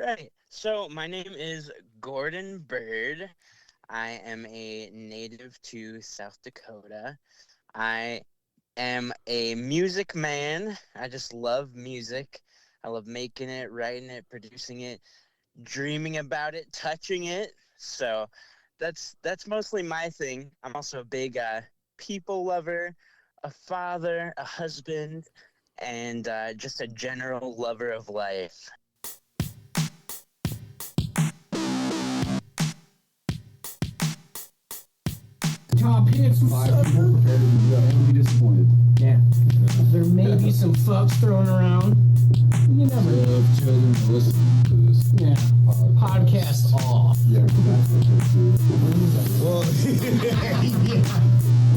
right. So my name is Gordon Bird. I am a native to South Dakota. I am a music man. I just love music. I love making it, writing it, producing it, dreaming about it, touching it. So that's mostly my thing. I'm also a big people lover, a father, a husband, and just a general lover of life. Top hits, five people prepared to be disappointed. Yeah. There may be some fucks thrown around. You never know. If children listen to this podcast off. Yeah, that's what they do.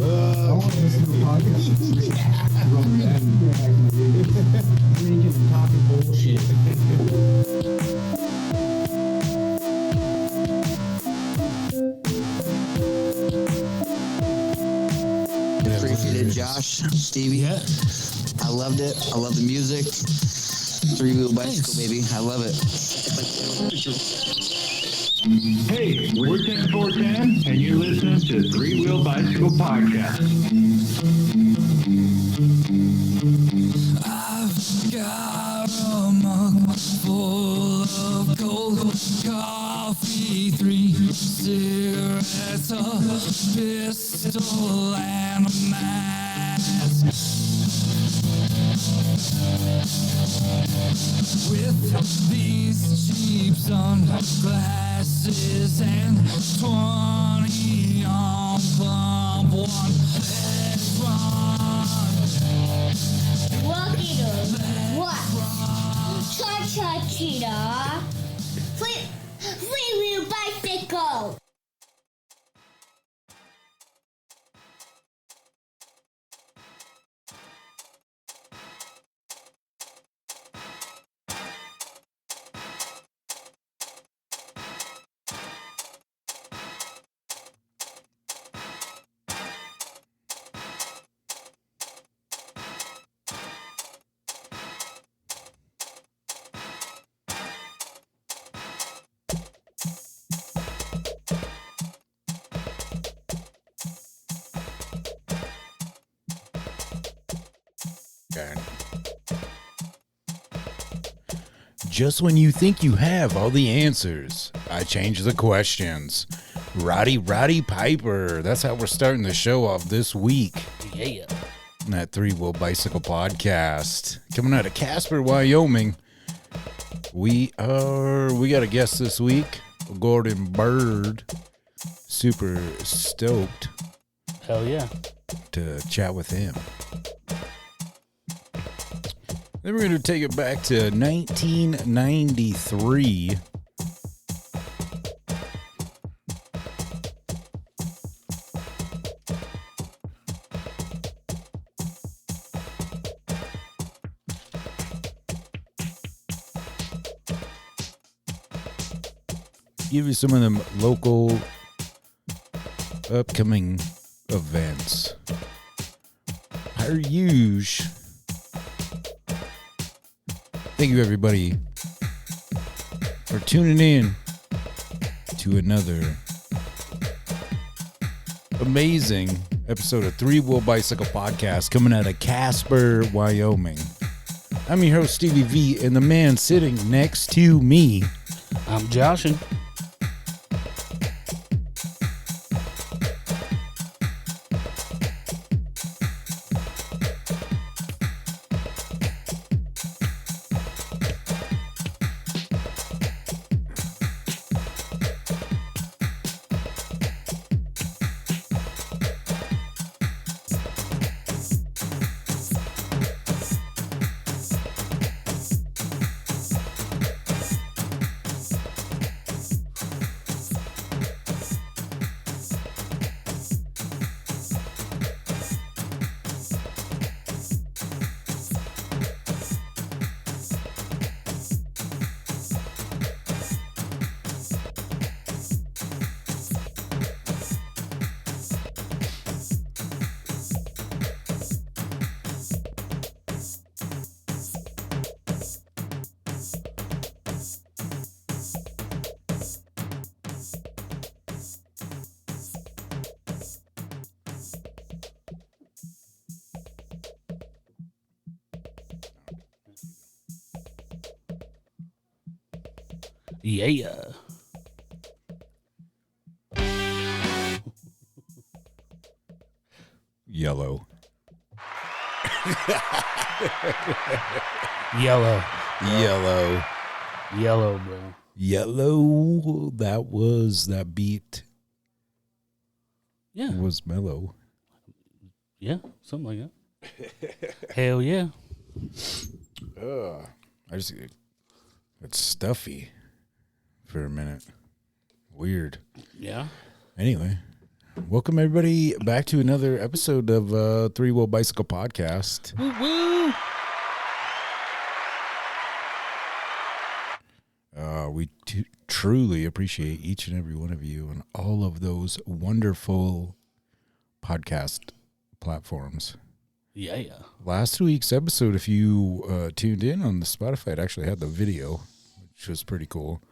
Well, I want to listen to a podcast. Drinking and talking bullshit. Appreciate it, Josh, Stevie. Yeah. I loved it. I love the music. Three-wheel bicycle, baby. I love it. Hey, we're 10410, and you're listening to Three Wheel Bicycle Podcast. I've got a mug full of cold coffee, 3 cigarettes, a pistol, and a mask. With these cheap sunglasses and 20 on pump one, let's run. Lucky to what? Cha-cha-cheetah. Free-wheel bicycle. Just when you think you have all the answers, I change the questions. Roddy Piper. That's how we're starting the show off this week. Yeah. That Three-Wheel Bicycle Podcast. Coming out of Casper, Wyoming. We got a guest this week, Gordon Bird. Super stoked. Hell yeah. To chat with him. Then we're going to take it back to 1993. Give you some of them local upcoming events. Per usual. Thank you, everybody, for tuning in to another amazing episode of Three-Wheel Bicycle Podcast coming out of Casper, Wyoming. I'm your host, Stevie V, and the man sitting next to me, I'm Joshin. Yeah. Yellow. Yellow. Yellow. Yellow, bro. Yellow. That beat Yeah. was mellow. Yeah, something like that. Hell yeah. It's stuffy for a minute. Weird. Yeah. Anyway, welcome everybody back to another episode of Three Wheel Bicycle Podcast. Woo woo. We truly appreciate each and every one of you and all of those wonderful podcast platforms. Yeah. Last week's episode, if you tuned in on the Spotify, it actually had the video, which was pretty cool.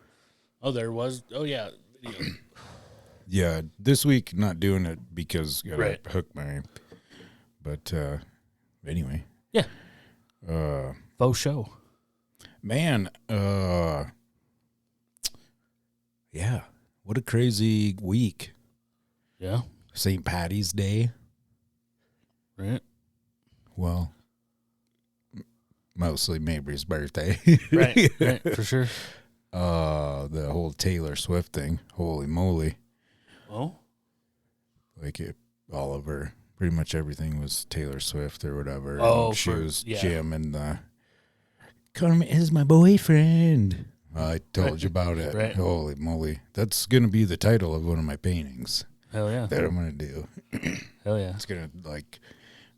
Oh, there was. Oh, yeah. Video. Yeah, this week not doing it because I Right. hooked my. But anyway, Yeah. Faux show. man, yeah, what a crazy week. Yeah. St. Patty's Day. Right. Well, mostly Mabry's birthday. Right. Right. For sure. The whole Taylor Swift thing. Holy moly. Oh. Like all of her, pretty much everything was Taylor Swift or whatever. Oh, she was yeah. jamming the Carmen is my boyfriend. I told you about it. Right. Holy moly. That's going to be the title of one of my paintings Hell yeah. that I'm going to do. Hell yeah. It's going to like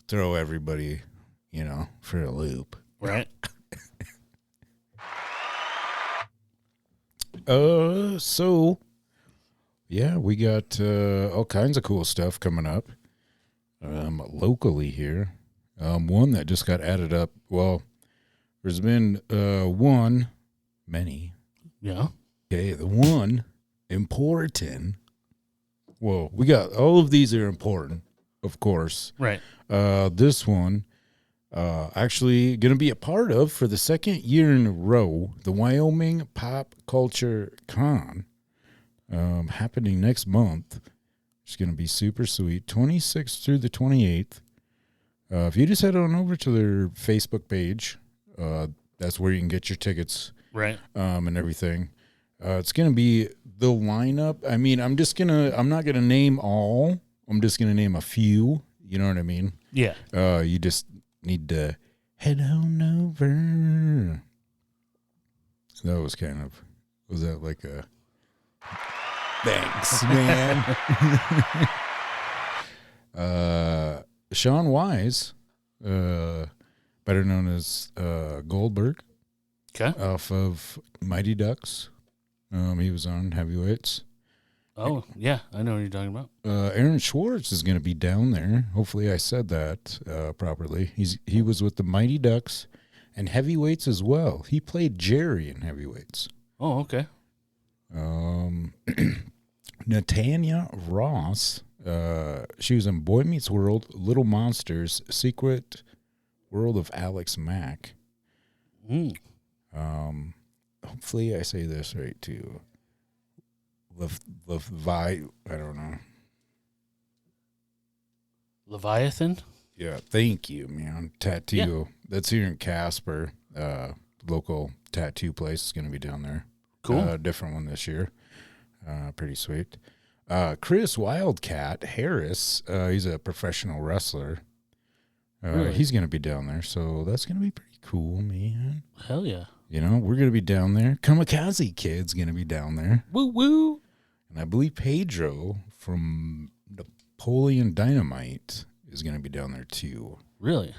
throw everybody, for a loop. Right. So yeah, we got all kinds of cool stuff coming up locally here. One that just got added up. Well, there's been many. Yeah. Okay, the one important. Well, we got all of these are important, of course. Right. This one actually going to be a part of for the second year in a row, the Wyoming Pop Culture Con, happening next month. It's going to be super sweet, 26th through the 28th. If you just head on over to their Facebook page, that's where you can get your tickets, Right. and everything. It's going to be the lineup. I mean, I'm not going to name all. I'm just going to name a few. You know what I mean? Yeah. You just need to head on over. That was was that like a thanks, man? Sean Wise, better known as Goldberg, Okay. off of Mighty Ducks. He was on Heavyweights. Oh, yeah. I know what you're talking about. Aaron Schwartz is going to be down there. Hopefully I said that properly. He was with the Mighty Ducks and Heavyweights as well. He played Jerry in Heavyweights. Oh, okay. Natanya Ross, she was in Boy Meets World, Little Monsters, Secret World of Alex Mack. Hopefully I say this right too. I don't know. Leviathan? Yeah, thank you, man. Tattoo. Yeah. That's here in Casper. Local tattoo place is going to be down there. Cool. Different one this year. Pretty sweet. Chris Wildcat Harris, he's a professional wrestler. Really? He's going to be down there, so that's going to be pretty cool, man. Hell yeah. We're going to be down there. Kamikaze Kid's going to be down there. Woo woo. And I believe Pedro from Napoleon Dynamite is going to be down there too. Really?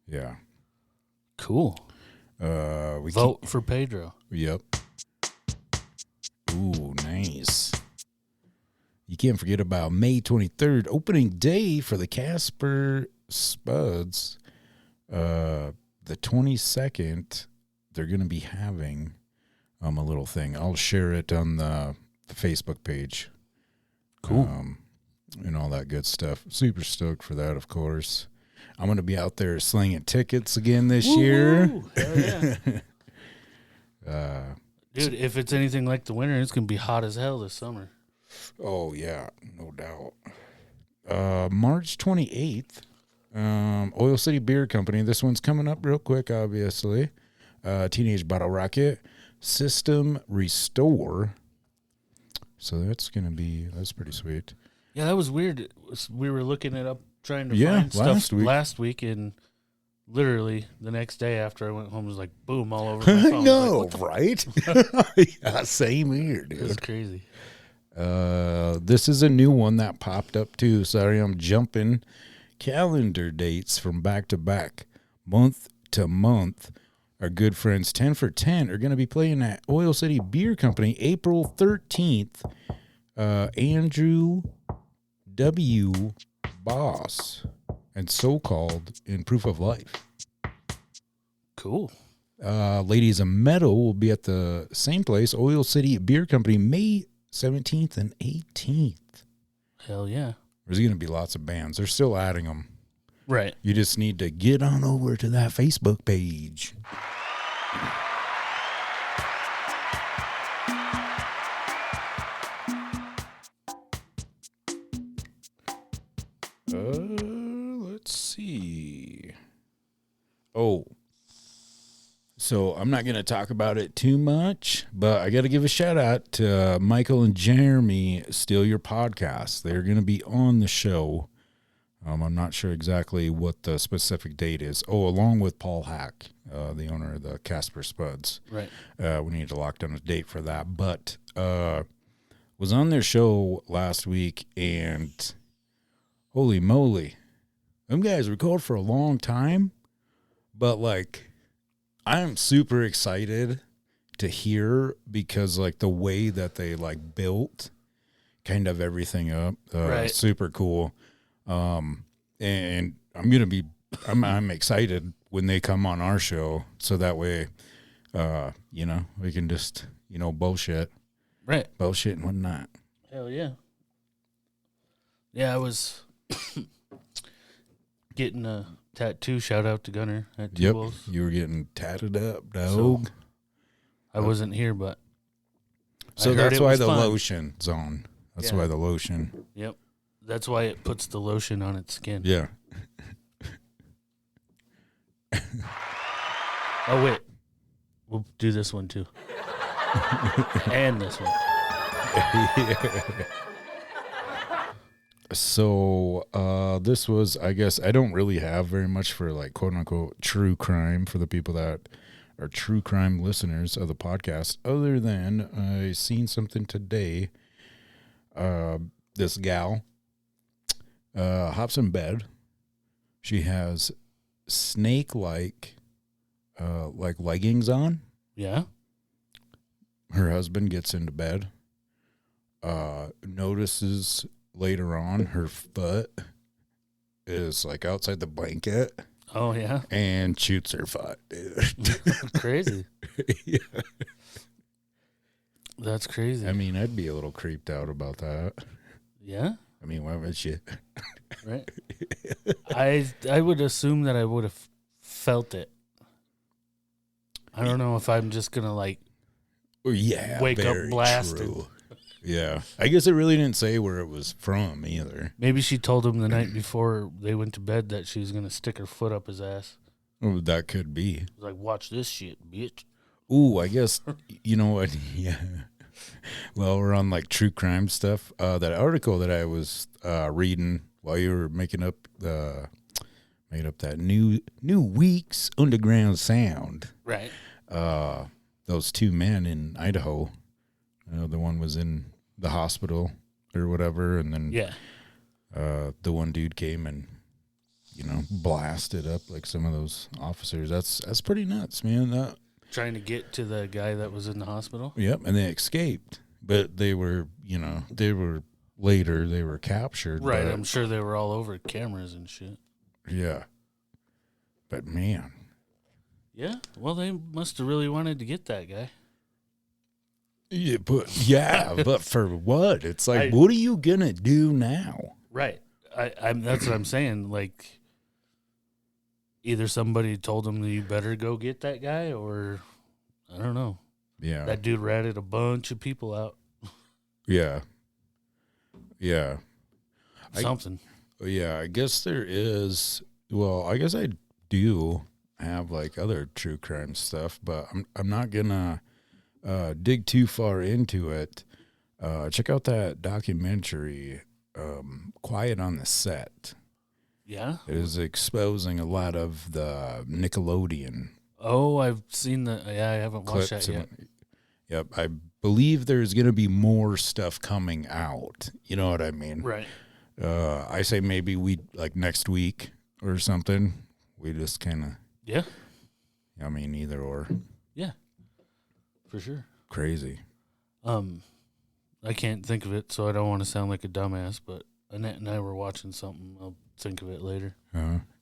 Yeah. Cool. We Vote for Pedro. Yep. Ooh, nice. You can't forget about May 23rd, opening day for the Casper Spuds. The 22nd, they're going to be having a little thing. I'll share it on the Facebook page. Cool. And all that good stuff. Super stoked for that, of course. I'm going to be out there slinging tickets again this year. Hell yeah. Dude, if it's anything like the winter, it's going to be hot as hell this summer. Oh, yeah, no doubt. March 28th, Oil City Beer Company. This one's coming up real quick, obviously. Teenage Bottle Rocket, System Restore. So that's pretty sweet. Yeah, that was weird. We were looking it up, trying to last find stuff week. last week, and literally the next day after I went home, it was like, boom, all over my phone. I know, Like, right? Yeah, same here, it was dude. crazy. This is a new one that popped up too. Sorry, I'm jumping calendar dates from back to back, month to month. Our good friends 10 for 10 are going to be playing at Oil City Beer Company April 13th. Andrew W. Boss and So Called in Proof of Life. Cool. Ladies of Metal will be at the same place, Oil City Beer Company, May 17th and 18th. Hell yeah. There's going to be lots of bands. They're still adding them. Right. You just need to get on over to that Facebook page. Let's see. Oh, so I'm not going to talk about it too much, but I got to give a shout out to Michael and Jeremy, Steal Your Podcast. They're going to be on the show. I'm not sure exactly what the specific date is. Oh, along with Paul Hack, the owner of the Casper Spuds. Right. We need to lock down a date for that. But was on their show last week, and holy moly, them guys record for a long time. But like, I'm super excited to hear because like the way that they like built kind of everything up, Right. super cool. And I'm excited when they come on our show, so that way, we can just, bullshit and whatnot. Hell yeah. Yeah, I was getting a tattoo. Shout out to Gunner at Two Yep, Wolves. you were getting tatted up, dog. I wasn't here, but So I heard that's it why was the fun. lotion's on. That's Yeah. why the lotion. Yep. That's why it puts the lotion on its skin. Yeah. Oh, wait. We'll do this one, too. And this one. So this was, I guess, I don't really have very much for like quote unquote true crime for the people that are true crime listeners of the podcast, other than I seen something today. This gal hops in bed. She has snake-like like leggings on. Yeah? Her husband gets into bed, notices later on her foot is like outside the blanket Oh, yeah? and shoots her foot, dude. Crazy. Yeah. That's crazy. I mean, I'd be a little creeped out about that. Yeah? I mean, why would you? Right? I would assume that I would have felt it. I don't know if I'm just going to, like, Yeah, wake up very blasted. true. Yeah, I guess it really didn't say where it was from either. Maybe she told him the night before they went to bed that she was going to stick her foot up his ass. Oh, that could be. Like, watch this shit, bitch. Ooh, I guess, you know what? Yeah. Well, we're on like true crime stuff. That article that I was reading while you were making up that new week's underground sound. Right. Those two men in Idaho. The one was in the hospital or whatever, and then Yeah. the one dude came and blasted up like some of those officers. That's pretty nuts, man. Trying to get to the guy that was in the hospital. Yep, and they escaped, but they were captured. Right. but- I'm sure they were all over cameras and shit. Yeah. But man, Yeah. Well, they must have really wanted to get that guy. but for what? It's like, I- what are you gonna do now? Right. I'm that's what I'm saying. Like, either somebody told him that you better go get that guy, or I don't know. Yeah. That dude ratted a bunch of people out. Yeah. Yeah. Something. I guess there is. Well, I guess I do have like other true crime stuff, but I'm not gonna dig too far into it. Check out that documentary, Quiet on the Set. Yeah. It is exposing a lot of the Nickelodeon Oh, I've seen the. Yeah, I haven't watched clips. that yet. Yep, I believe there's gonna be more stuff coming out. You know what I mean? Right. I say maybe we like next week or something. We just kind of. Yeah. I mean, either or. Yeah. For sure. Crazy. I can't think of it, so I don't want to sound like a dumbass. But Annette and I were watching something. I'll think of it later.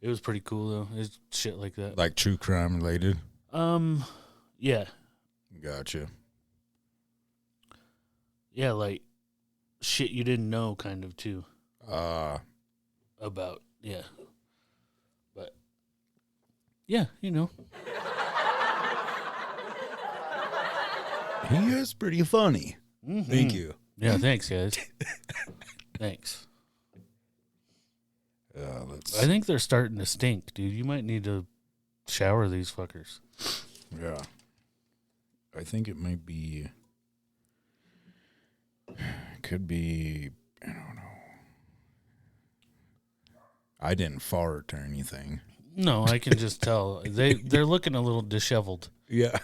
It was pretty cool though. It's shit like that. Like true crime related. Yeah. Gotcha. Yeah, like shit you didn't know, kind of too. About but yeah, you know. He is pretty funny. Mm-hmm. Thank you. Yeah, thanks, guys. Thanks. I think they're starting to stink, dude. You might need to shower these fuckers. Yeah. I think it might be. Could be. I don't know. I didn't fart or anything. No, I can just tell. They're looking a little disheveled. Yeah.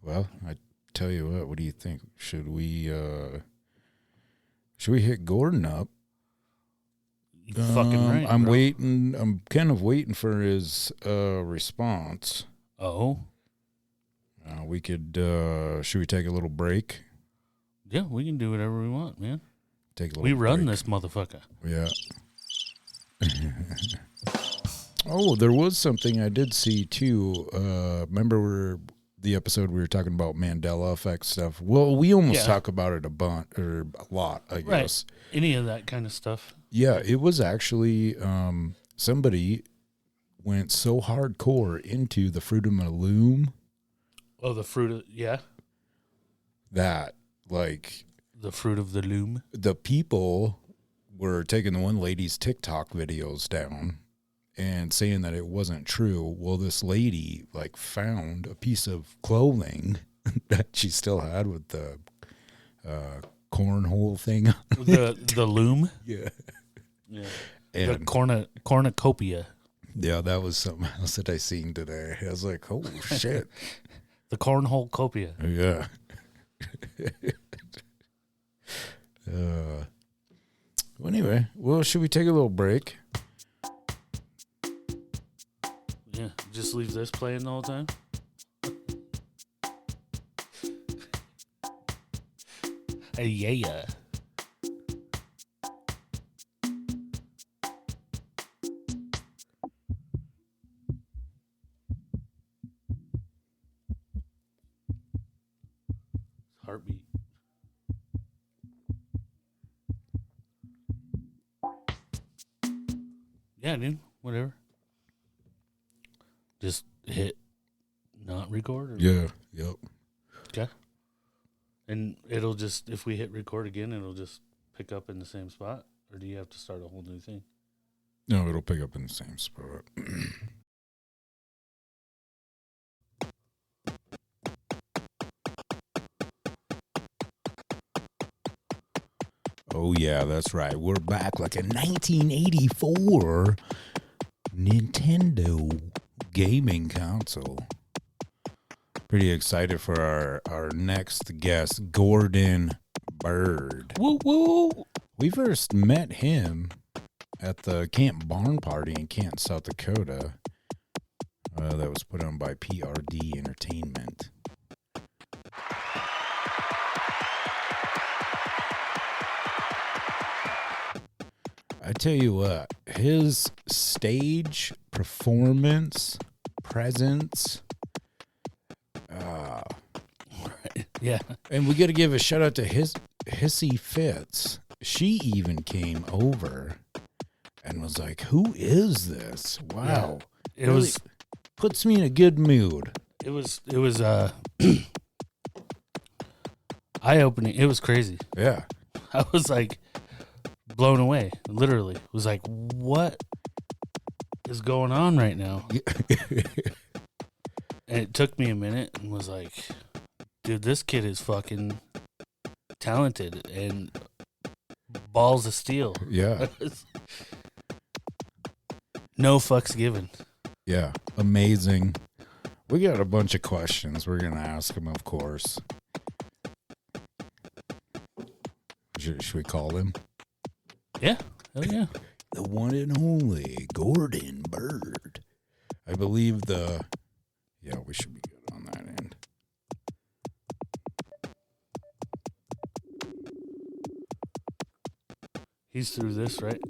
Well, I tell you what do you think? Should we hit Gordon up? You fucking right. I'm bro. waiting. I'm kind of waiting for his response. Oh. We could should we take a little break? Yeah, we can do whatever we want, man. Take a little We run break. this motherfucker. Yeah. Oh, there was something I did see too. Remember the episode we were talking about Mandela effect stuff? Well, we almost talk about it a lot, I guess. Right. Any of that kind of stuff. Yeah, it was actually somebody went so hardcore into the Fruit of the Loom. Oh, the fruit of, yeah. That, like... The Fruit of the Loom. The people were taking the one lady's TikTok videos down and saying that it wasn't true. Well, this lady, like, found a piece of clothing that she still had with the cornhole thing. The loom? Yeah. Yeah. And The cornucopia. yeah, that was something else that I seen today. I was like, oh, shit. The cornhole copia. Yeah. Anyway, well, should we take a little break? Yeah, just leave this playing the whole time. Yeah. Heartbeat. Yeah, dude. Whatever. Just hit not record? Or? Yeah. Yep. Okay. And it'll just, if we hit record again, it'll just pick up in the same spot? Or do you have to start a whole new thing? No, it'll pick up in the same spot. Oh, yeah, that's right. We're back like a 1984 Nintendo gaming console. Pretty excited for our next guest, Gordon Bird. Woo woo! We first met him at the Camp Barn Party in Kent, South Dakota. That was put on by PRD Entertainment. I tell you what, his stage performance, presence, Yeah. and we got to give a shout out to Hissy Fitz. She even came over and was like, "Who is this? Wow, It was puts me in a good mood." It was eye opening. It was crazy. Yeah. I was like blown away. Literally, it was like, what is going on right now? And it took me a minute and was like, dude, this kid is fucking talented and balls of steel. Yeah. No fucks given. Yeah. Amazing. We got a bunch of questions we're going to ask him, of course. Should we call him? Yeah. Hell yeah. The one and only Gordon Bird. I believe yeah, we should be good on that end. He's through this, right?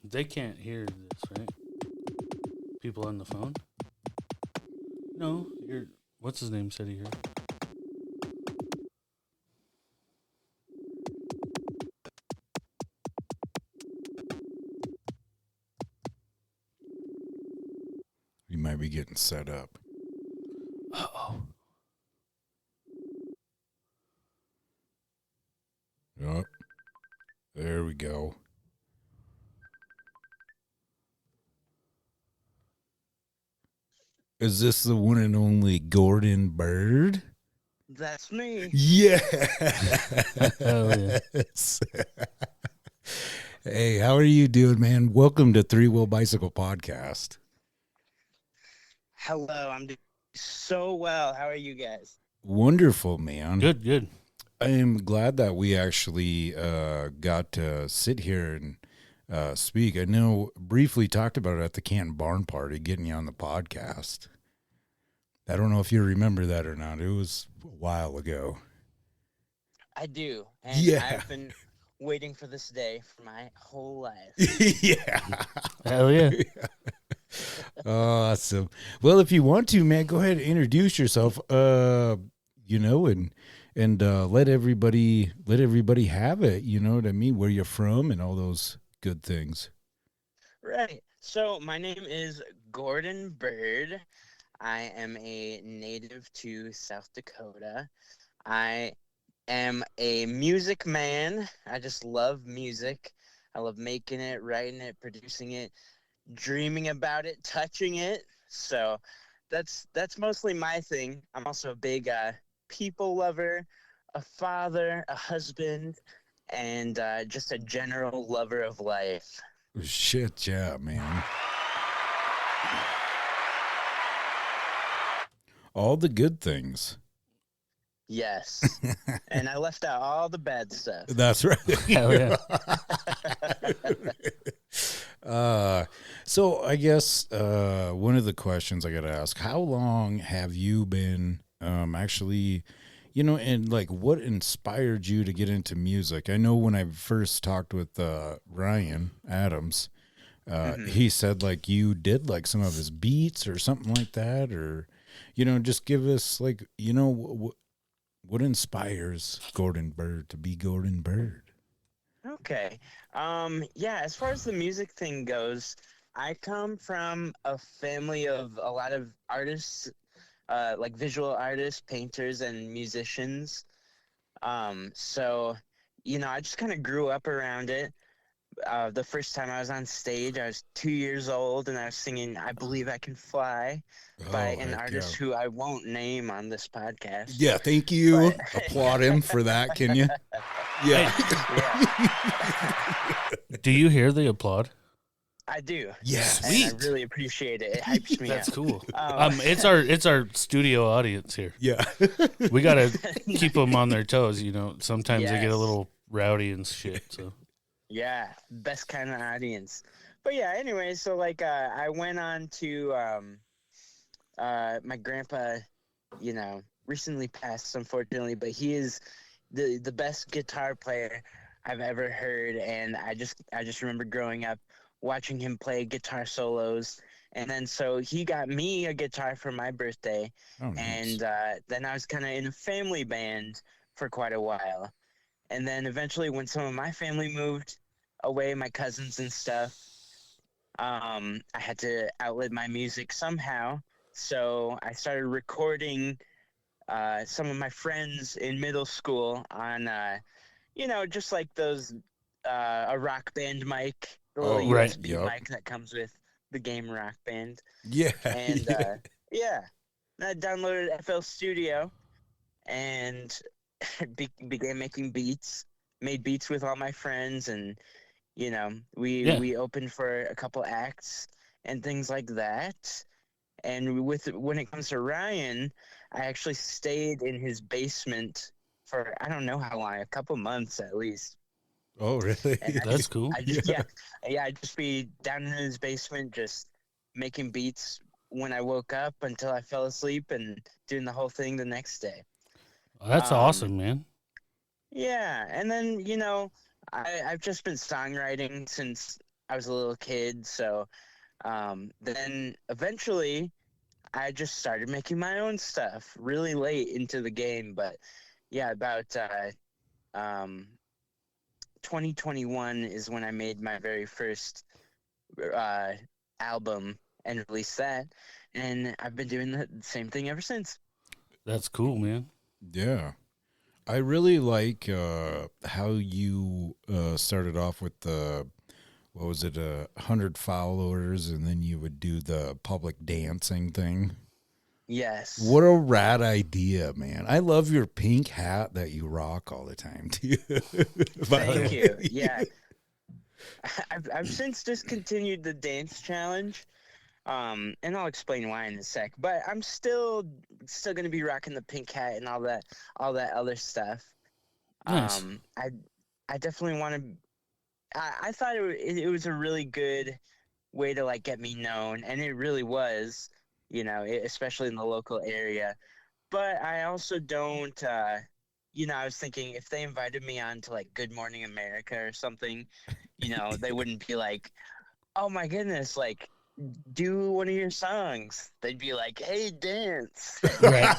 They can't hear this, right? People on the phone? No, what's his name said he heard? You might be getting set up. Uh-oh. Yep. There we go. Is this the one and only Gordon Bird? That's me. Yeah. Hell yeah. Hey, how are you doing, man? Welcome to Three Wheel Bicycle Podcast. Hello, I'm doing so well. How are you guys? Wonderful, man. Good. I am glad that we actually got to sit here and speak. I know briefly talked about it at the Canton Barn Party, getting you on the podcast. I don't know if you remember that or not. It was a while ago. I do. And Yeah. I've been waiting for this day for my whole life. Yeah. Hell yeah. Awesome. Well, if you want to, man, go ahead and introduce yourself. And let everybody have it. You know what I mean? Where you're from and all those good things. Right. So my name is Gordon Bird. I am a native to South Dakota. I am a music man. I just love music. I love making it, writing it, producing it, dreaming about it, touching it. So that's mostly my thing. I'm also a big people lover, a father, a husband, and just a general lover of life. Shit, yeah, man. All the good things. Yes. And I left out all the bad stuff. That's right. Hell yeah. So I guess one of the questions I got to ask, how long have you been actually, and like what inspired you to get into music? I know when I first talked with Ryan Adams, he said like you did like some of his beats or something like that, or, just give us like, what inspires Gordon Bird to be Gordon Bird? Okay. Yeah, as far as the music thing goes, I come from a family of a lot of artists, like visual artists, painters, and musicians. So, I just kind of grew up around it. The first time I was on stage, I was 2 years old, and I was singing I Believe I Can Fly by an artist who I won't name on this podcast. Yeah, thank you. Applaud him for that, can you? Yeah. Do you hear the applaud? I do. Yeah. And I really appreciate it. It hypes me That's up. cool. It's our studio audience here. Yeah. We gotta keep them on their toes. Sometimes they get a Yes. little rowdy and shit. So Yeah, best kind of audience. But yeah, anyway, so like I went on to my grandpa, recently passed unfortunately, but he is the best guitar player I've ever heard, and I just remember growing up watching him play guitar solos. And then so he got me a guitar for my birthday. Oh, nice. And then I was kind of in a family band for quite a while. And then eventually when some of my family moved away, my cousins and stuff, I had to outlet my music somehow. So I started recording some of my friends in middle school on, just like those, a Rock Band mic, the little Oh, right. USB yep. mic that comes with the game Rock Band. Yeah. And yeah. yeah, I downloaded FL Studio and began making beats, made beats with all my friends, and we opened for a couple acts and things like that. And when it comes to Ryan, I actually stayed in his basement for I don't know how long, a couple months at least. Oh, really? And That's cool. I'd just be down in his basement, just making beats when I woke up until I fell asleep, and doing the whole thing the next day. That's Um, awesome, man. Yeah, and then I've just been songwriting since I was a little kid. So then eventually I just started making my own stuff really late into the game. But yeah, about 2021 is when I made my very first album and released that, and I've been doing the same thing ever since. That's cool, man. Yeah. I really like how you started off with the, what was it, 100 followers, and then you would do the public dancing thing. Yes. What a rad idea, man. I love your pink hat that you rock all the time, too. Thank you. Yeah. I've since discontinued the dance challenge. And I'll explain why in a sec. But I'm still going to be rocking the pink hat and all that other stuff. Nice. I definitely want to. I thought it was a really good way to like get me known, and it really was. Especially in the local area. But I also don't. I was thinking if they invited me on to like Good Morning America or something, they wouldn't be like, oh my goodness, like, do one of your songs. They'd be like, hey, dance. Right.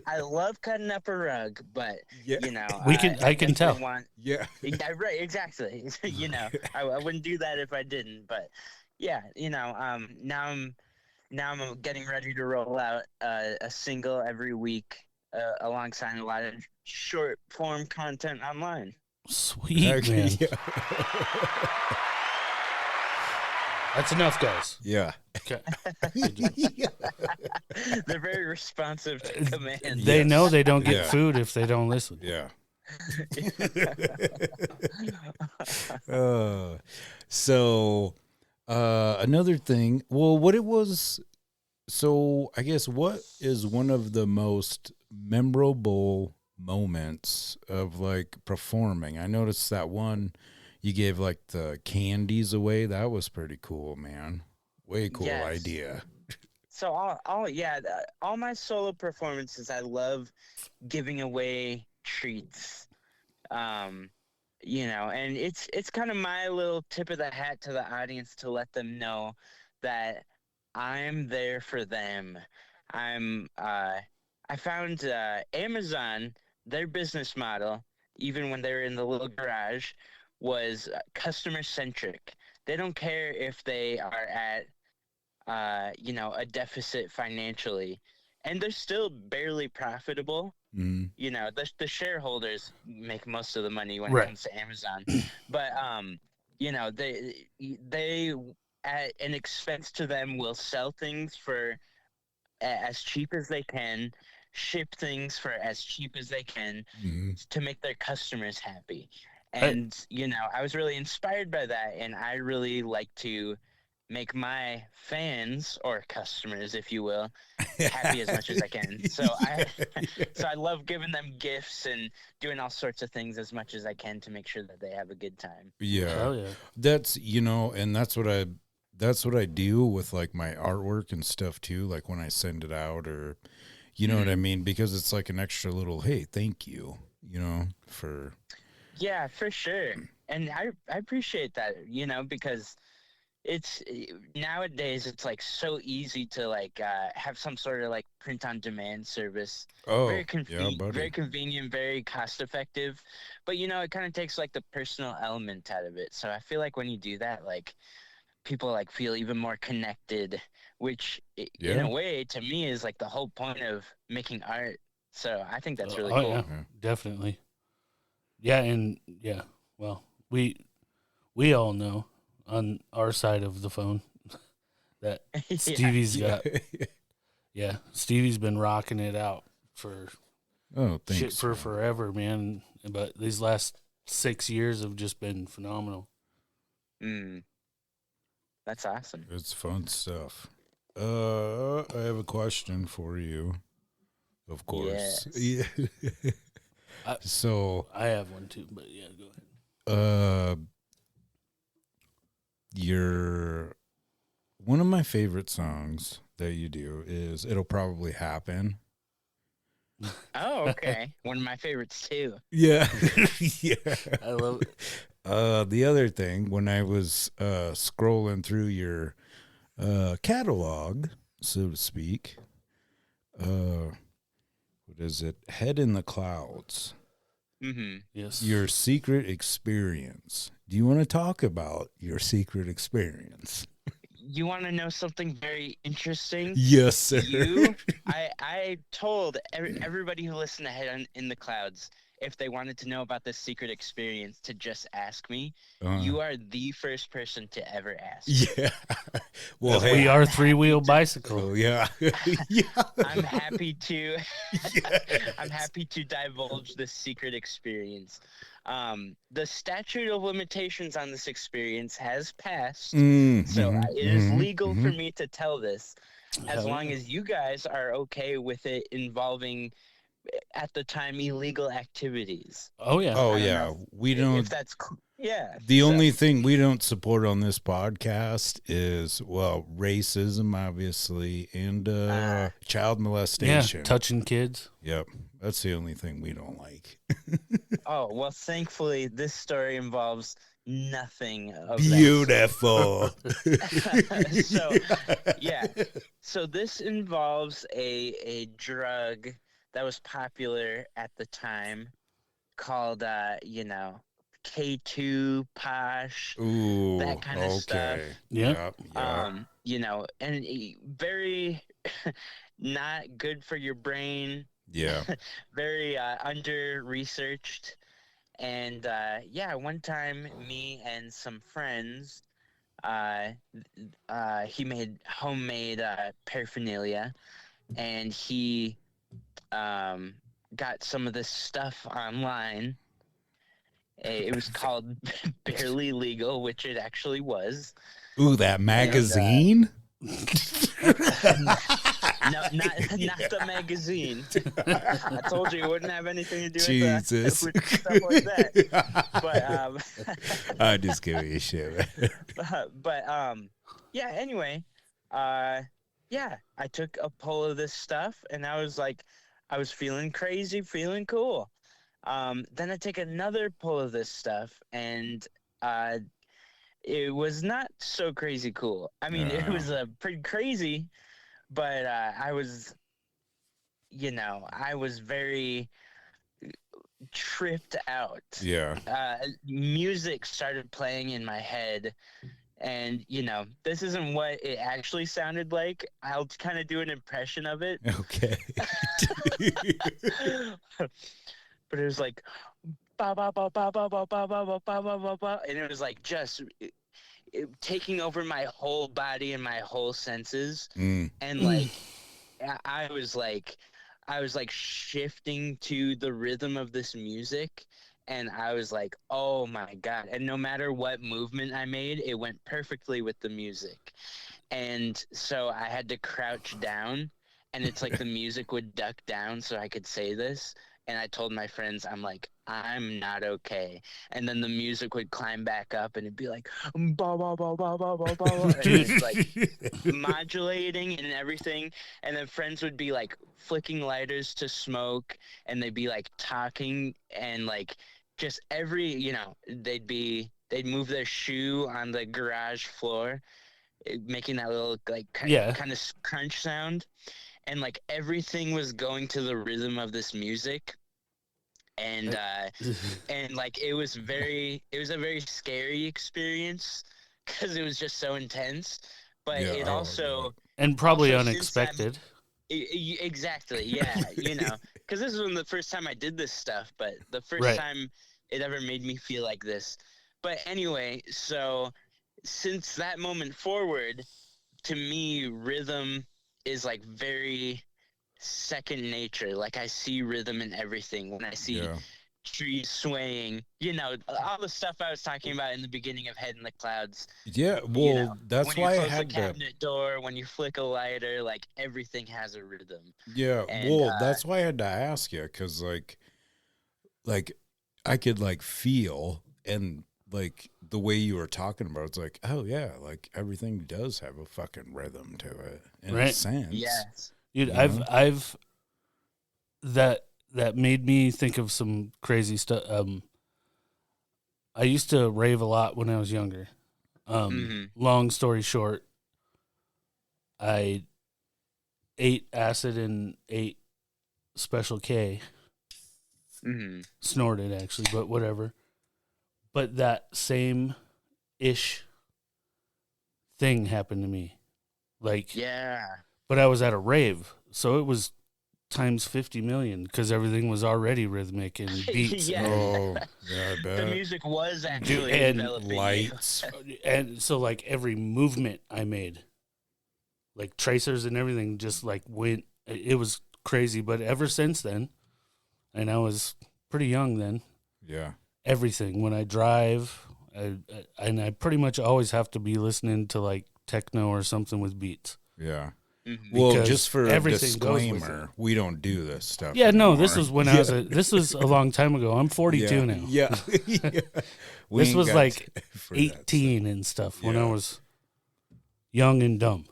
I love cutting up a rug, but Yeah. I can tell. Yeah. Yeah, right, exactly. I wouldn't do that if I didn't, but yeah, now I'm getting ready to roll out a single every week alongside a lot of short form content online. Sweet, man. Yeah. That's enough, guys. Yeah. Okay. They're very responsive to commands. They know they don't get Yeah. food if they don't listen. Yeah. So another thing, well, what it was, so I guess what is one of the most memorable moments of like performing? I noticed that one you gave like the candies away. That was pretty cool, man. Way cool Yes. idea. So all my solo performances, I love giving away treats. And it's kind of my little tip of the hat to the audience to let them know that I'm there for them. I found Amazon, their business model, even when they were in the little garage, was customer centric. They don't care if they are at a deficit financially, and they're still barely profitable. Mm. The shareholders make most of the money when Right. it comes to Amazon, but they at an expense to them will sell things for as cheap as they can, ship things for as cheap as they can to make their customers happy. And I was really inspired by that, and I really like to make my fans or customers, if you will, happy as much as I can. So I love giving them gifts and doing all sorts of things as much as I can to make sure that they have a good time. Yeah. Hell yeah. That's, and that's what I do with like my artwork and stuff too. Like when I send it out, or, you know what I mean? Because it's like an extra little, hey, thank you, for. Yeah, for sure. And I appreciate that, because it's nowadays it's like so easy to like have some sort of like print on demand service. Oh, Very yeah, convenient, buddy. very convenient, very cost effective. But it kind of takes like the personal element out of it. So I feel like when you do that, like people like feel even more connected, which in Yeah. a way to me is like the whole point of making art. So I think that's really Oh, cool. yeah, definitely. Yeah, and yeah, well, we all know on our side of the phone that Yeah. Stevie's got. Yeah, Stevie's been rocking it out for Oh, thanks. shit for man. forever, man. But these last 6 years have just been phenomenal. That's awesome. It's fun stuff. I have a question for you. Of course. Yes. Yeah. So, I have one too, but yeah, go ahead. One of my favorite songs that you do is "It'll Probably Happen." Oh, okay. One of my favorites too. Yeah, yeah. I love it. The other thing, when I was scrolling through your catalog, so to speak, what is it? Head in the Clouds. Mm-hmm. Yes. Your secret experience. Do you want to talk about your secret experience? You want to know something very interesting? Yes, sir. I told everybody who listened to Head in the Clouds, if they wanted to know about this secret experience, to just ask me. You are the first person to ever ask. Yeah. Well, we hey. are Three-Wheel Bicycle. Oh, yeah. Yeah. I'm happy to. I'm happy to divulge this secret experience. The statute of limitations on this experience has passed, so it is legal for me to tell this, as long as you guys are okay with it involving, at the time, illegal activities. Oh yeah. Oh, yeah. We don't. If that's yeah. The only thing we don't support on this podcast is, well, racism, obviously, and child molestation. Yeah, touching kids. Yep. That's the only thing we don't like. Oh, well, thankfully, this story involves nothing of Beautiful. that. So, yeah. So this involves a drug that was popular at the time called, K2, Posh, Ooh, that kind of stuff. Yeah. And very not good for your brain. Yeah. Very under-researched. And, one time, me and some friends, he made homemade paraphernalia, and he got some of this stuff online. It was called Barely Legal, which it actually was. Ooh, that magazine? No, not the magazine. I told you it wouldn't have anything to do Jesus. with stuff like that. But I'm just giving you shit. Anyway, I took a pull of this stuff, and I was feeling crazy, feeling cool. Then I take another pull of this stuff, and it was not so crazy cool. I mean, it was pretty crazy, but I was very tripped out. Yeah. Music started playing in my head, and this isn't what it actually sounded like. I'll kind of do an impression of it. Okay. But it was like ba ba ba ba ba ba ba ba ba ba ba ba, and it was like just taking over my whole body and my whole senses, and like I was like shifting to the rhythm of this music, and I was like, oh my God. And no matter what movement I made, it went perfectly with the music. And so I had to crouch down, and it's like the music would duck down so I could say this. And I told my friends, I'm like, I'm not okay. And then the music would climb back up, and it'd be like, ba ba ba ba ba ba ba, and it's like modulating and everything. And then friends would be like flicking lighters to smoke, and they'd be like talking, and like just they'd be they'd move their shoe on the garage floor, making that little like Yeah. kind of crunch sound, and like everything was going to the rhythm of this music, and like it was a very scary experience because it was just so intense, but Yeah, it oh, also and probably also, since I'm- unexpected. Exactly, yeah, because this was the first time I did this stuff, but the first Right. time it ever made me feel like this. But anyway, so since that moment forward, to me, rhythm is like very second nature. Like I see rhythm in everything. When I see Yeah. trees swaying, all the stuff I was talking about in the beginning of Head in the Clouds. Yeah, well, that's when you why I close the had to. cabinet door, when you flick a lighter, like everything has a rhythm. Yeah, And, well, that's why I had to ask you, because like I could like feel, and like the way you were talking about, it's like, oh yeah, like everything does have a fucking rhythm to it in a Right. sense. Yes. Dude, You know? I've that made me think of some crazy stuff. I used to rave a lot when I was younger. Long story short, I ate acid and ate Special K. Snorted, actually, but whatever. But that same ish thing happened to me. Like, Yeah. but I was at a rave, so it was times 50 million because everything was already rhythmic and beats. Yeah. Oh, yeah, I bet. The music was actually and enveloping you. Lights. And so, like, every movement I made, like tracers and everything, just like went. It was crazy. But ever since then, and I was pretty young then. Yeah. Everything when I drive, and I pretty much always have to be listening to like techno or something with beats. Yeah. Well, Because just for a everything goes with disclaimer, we don't do this stuff. Yeah, no, this anymore. was when I was this was a long time ago. I'm 42 yeah. now. Yeah. Yeah. We This ain't was got like time for that 18 and stuff when I Yeah. was young and dumb.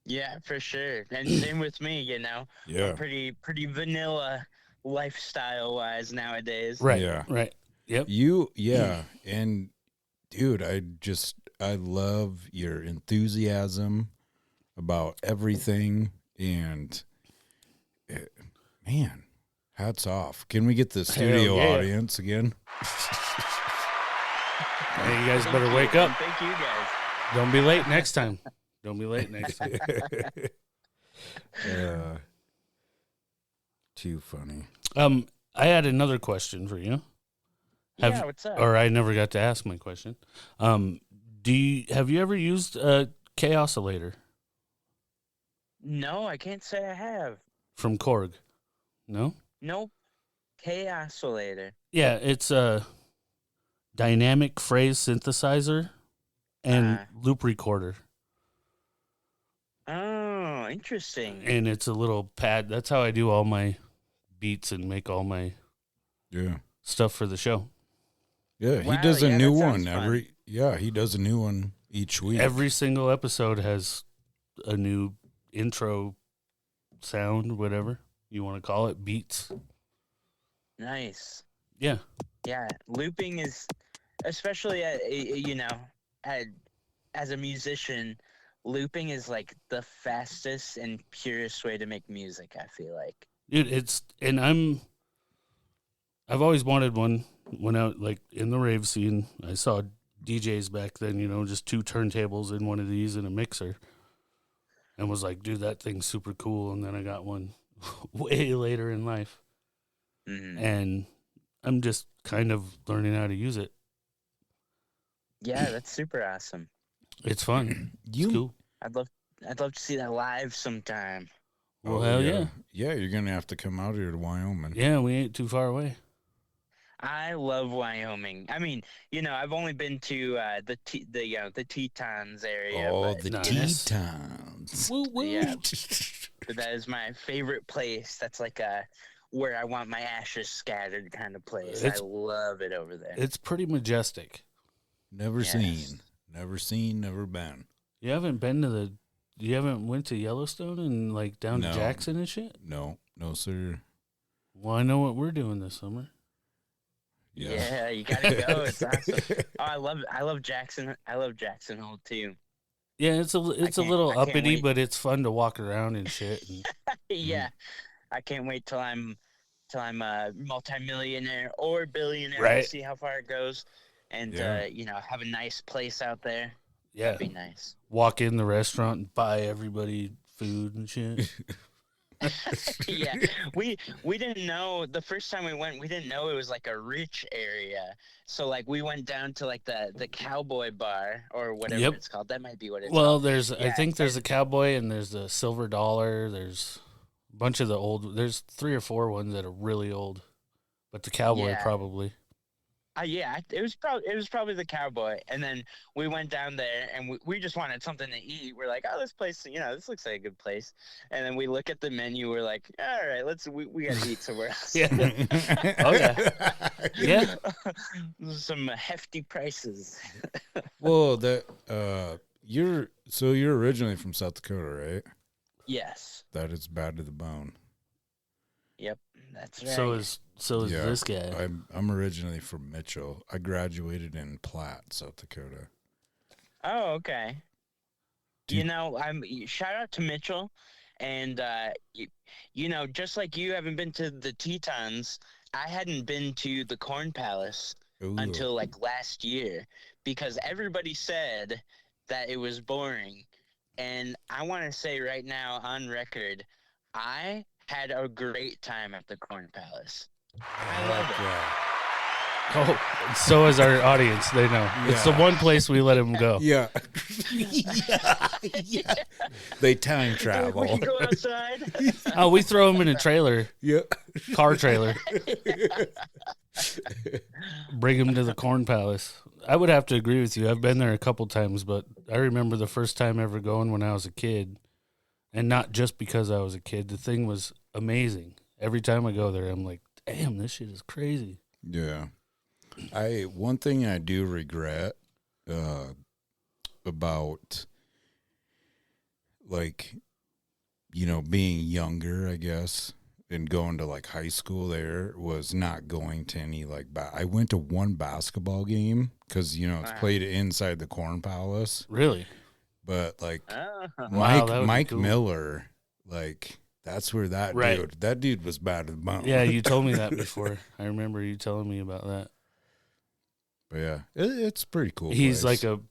Yeah, for sure. And same with me, Yeah. I'm pretty vanilla lifestyle wise nowadays. Right. Yeah. Right. Yep. Yeah. And dude, I love your enthusiasm about everything, and man, hats off. Can we get the studio yeah. audience again? Hey, you guys better wake up. Thank you guys. Don't be late next time. Don't be late next time. Too funny. I had another question for you. Yeah, what's up? Or I never got to ask my question. Have you ever used a K-oscillator No, I can't say I have. from Korg? No? Nope. K-oscillator. Yeah, it's a dynamic phrase synthesizer and loop recorder. Oh, interesting. And it's a little pad. That's how I do all my beats and make all my stuff for the show. Yeah, he Wow, does a yeah, new that one sounds fun. every. Yeah, he does a new one each week. Every single episode has a new intro sound, whatever you want to call it, beats. Nice. Yeah. Yeah, looping is, especially as a musician, looping is like the fastest and purest way to make music, I feel like. Dude, I've always wanted one. When I like in the rave scene, I saw DJs back then, just two turntables in one of these and a mixer, and was like, dude, that thing's super cool. And then I got one way later in life, and I'm just kind of learning how to use it. Yeah, that's super awesome. It's fun. It's cool. I'd love to see that live sometime. Well, hell yeah. Yeah, you're gonna have to come out here to Wyoming. Yeah, we ain't too far away. I love Wyoming. I mean, I've only been to the Tetons area. Oh, but, the Nice. Tetons. Woo woo. Yeah. But that is my favorite place. That's like where I want my ashes scattered kind of place. I love it over there. It's pretty majestic. Never Yes. seen, never been. You haven't went to Yellowstone and like down No. to Jackson and shit? No, sir. Well, I know what we're doing this summer. Yeah, you gotta go. It's awesome. Oh, I love Jackson. I love Jackson Hole too. Yeah, it's a little I can't uppity, wait. but it's fun to walk around and shit. And, Yeah, I can't wait till I'm a multimillionaire or billionaire. We'll Right. see how far it goes, and Yeah. have a nice place out there. yeah, That'd be nice. walk in the restaurant and buy everybody food and shit. Yeah, we didn't know the first time we went. We didn't know it was like a rich area. So like we went down to like the cowboy bar or whatever Yep. it's called. That might be what it's Well, called. I Yeah, think there's a cowboy and there's a silver dollar. There's a bunch of the old. There's 3 or 4 ones that are really old, but the cowboy Yeah. probably. It was probably the cowboy, and then we went down there and we just wanted something to eat. We're like, oh, this place, this looks like a good place. And then we look at the menu. We're like, all right, we gotta eat somewhere else. Yeah. Oh yeah. Yeah. Some hefty prices. Well, you're originally from South Dakota, right? Yes. That is bad to the bone. Yep. That's right. So is Yeah, this guy. I'm originally from Mitchell. I graduated in Platte, South Dakota. Oh, okay. Dude. I'm shout out to Mitchell, and just like you haven't been to the Tetons, I hadn't been to the Corn Palace Ooh. until like last year because everybody said that it was boring, and I want to say right now on record, I had a great time at the Corn Palace. I love it. Yeah. Oh, so is our audience. They know. It's the Yeah. one place we let him go. Yeah. Yeah. They time We travel. can go outside. Oh, we throw him in a trailer, Yeah. car trailer. Bring him to the Corn Palace. I would have to agree with you. I've been there a couple times, but I remember the first time ever going when I was a kid, and not just because I was a kid. The thing was amazing. Every time I go there, I'm like, damn, this shit is crazy. Yeah. One thing I do regret about like being younger, I guess, and going to like high school there was not going to any like I went to one basketball game because it's played inside the Corn Palace, Really? but like Oh. Wow, that would be Mike cool. Miller, like that's where that Right. dude was bad to the bone. Yeah, you told me that before. I remember you telling me about that. But yeah, it's pretty cool. He's place. like a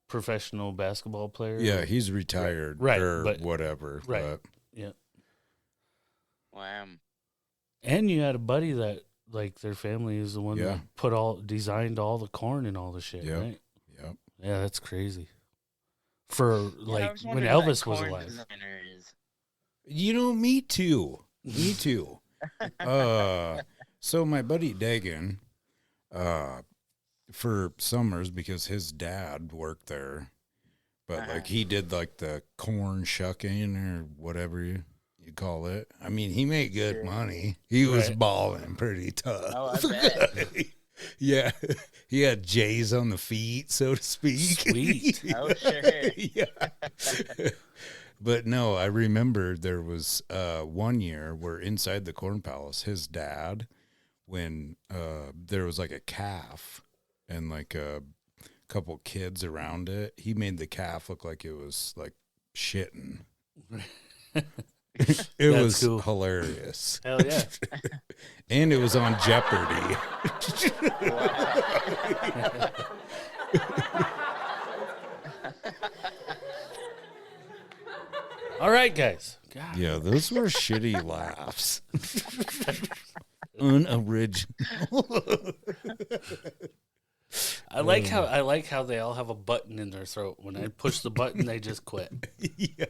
professional basketball player. Yeah, he's retired Right, or but- whatever. right. But Yeah. Wow. And you had a buddy that like their family is the one Yeah. that designed all the corn and all the shit, Yep. right? Yep. Yeah, that's crazy. For I like was when wondering who that Elvis was corn alive. designer is. me too. Me too. So my buddy Dagan, for summers because his dad worked there, but like he did like the corn shucking or whatever you call it. I mean, he made good money. He was Right. balling pretty tough. Oh, I bet. Yeah, he had J's on the feet, so to speak. Sweet. Oh, sure. Yeah. But no, I remember there was 1 year where inside the Corn Palace, his dad, when there was like a calf and like a couple kids around it, he made the calf look like it was like shitting. It That's was cool. hilarious. Hell yeah. And it was on Jeopardy. All right, guys. God. Yeah, those were shitty laughs. Unoriginal. I like how they all have a button in their throat. When I push the button, they just quit. Yeah.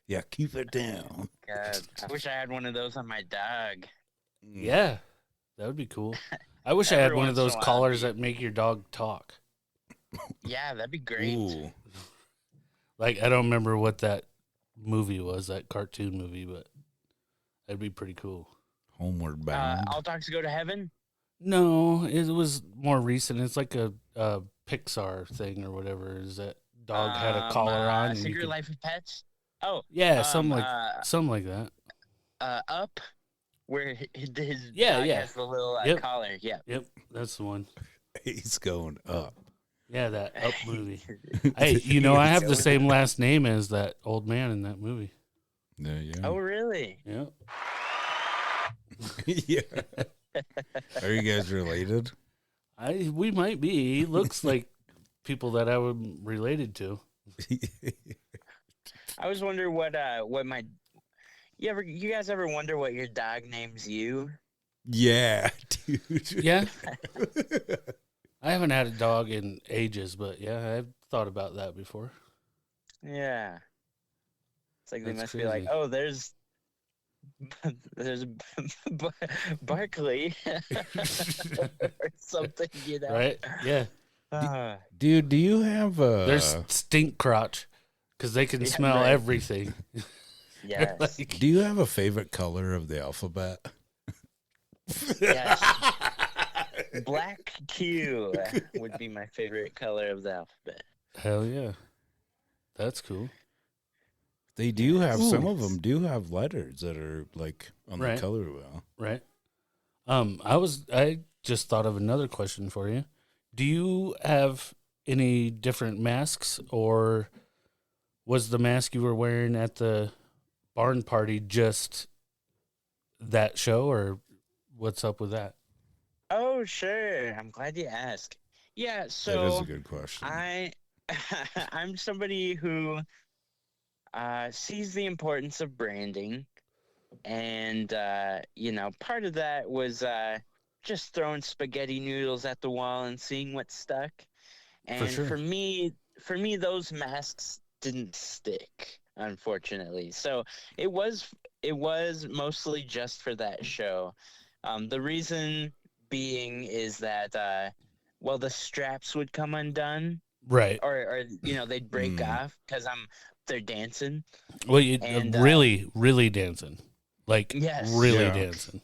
Yeah, keep it down. God, I wish I had one of those on my dog. Yeah, that would be cool. I wish I had Every one of once in a those while, collars that make your dog talk. Yeah, that'd be great. Ooh. Like, I don't remember what that movie was, that cartoon movie, but that'd be pretty cool. Homeward Bound. All dogs go to heaven. No, it was more recent. It's like a Pixar thing or whatever. Is that dog had a collar on? and you Secret could- Life of Pets. Oh, Yeah, um, something like that. Up. where his Yeah, dog yeah. has the little Yep. collar. Yeah. Yep, that's the one. He's going up. Yeah, that Up movie. I have the same last name as that old man in that movie. Yeah. Oh, really? Yeah. Yeah. Are you guys related? We might be. He looks like people that I would related to. I was wondering what my you guys ever wonder what your dog names you? Yeah, dude. Yeah. I haven't had a dog in ages, but yeah, I've thought about that before. Yeah. It's like they That's must be like, crazy. oh, there's Barkley or something, you know? Right? Yeah. Dude, do you have There's stink crotch because they can Yeah, smell right. everything. Yes. Like, do you have a favorite color of the alphabet? Yes. Black Q would be my favorite color of the alphabet. hell yeah. That's cool. They do have some Ooh. of them do have letters that are like on Right. the color wheel. Right. I just thought of another question for you. Do you have any different masks, or was the mask you were wearing at the barn party just that show, or what's up with that? Oh, sure. I'm glad you asked. Yeah, That is so a good question. I'm somebody who sees the importance of branding, and part of that was just throwing spaghetti noodles at the wall and seeing what stuck. And sure. for me, those masks didn't stick, unfortunately. So it was mostly just for that show. The reason being is that the straps would come undone, Right. or they'd break off because they're dancing. Well, you And, really dancing. Like, Yes. really Yeah. dancing.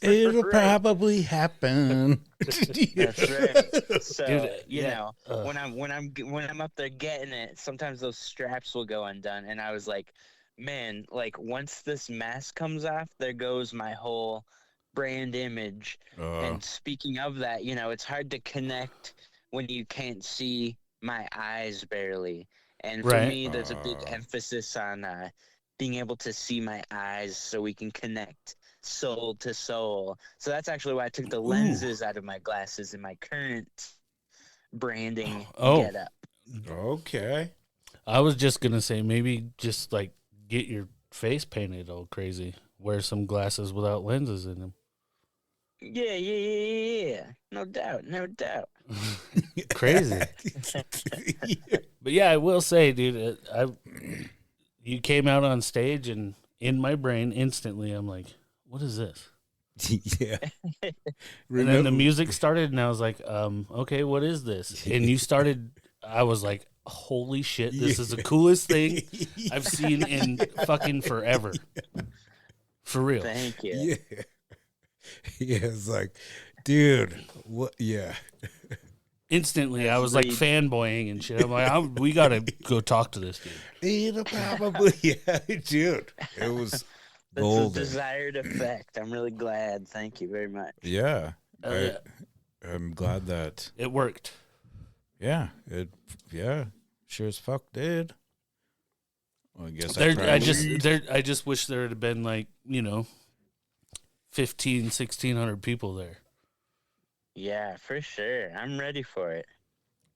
It'll Right. probably happen. That's right. So Dude, you yeah, know, when I'm up there getting it, sometimes those straps will go undone, and I was like, man, like once this mask comes off, there goes my whole brand image. And speaking of that, it's hard to connect when you can't see my eyes barely. And for Right. me, there's a big emphasis on being able to see my eyes so we can connect soul to soul. So that's actually why I took the lenses out of my glasses in my current branding getup. Okay. I was just going to say maybe just like get your face painted all crazy. Wear some glasses without lenses in them. Yeah. No doubt. Crazy. But yeah, I will say, dude, you came out on stage, and in my brain instantly I'm like, what is this? Yeah. And then the music started, and I was like, okay, what is this? And you started, I was like, holy shit, this is the coolest thing I've seen in fucking forever. For real. Thank you. Yeah. Yeah, it's like, dude, what? Yeah. Instantly, I was like fanboying and shit. I'm like, we got to go talk to this dude. It'll probably, yeah, dude. It was That's golden. the desired effect. I'm really glad. Thank you very much. Yeah. Yeah. I'm glad that, It worked. yeah, sure as fuck did. Well, I guess I just wish there had been like, 1,600 people there. Yeah, for sure. I'm ready for it.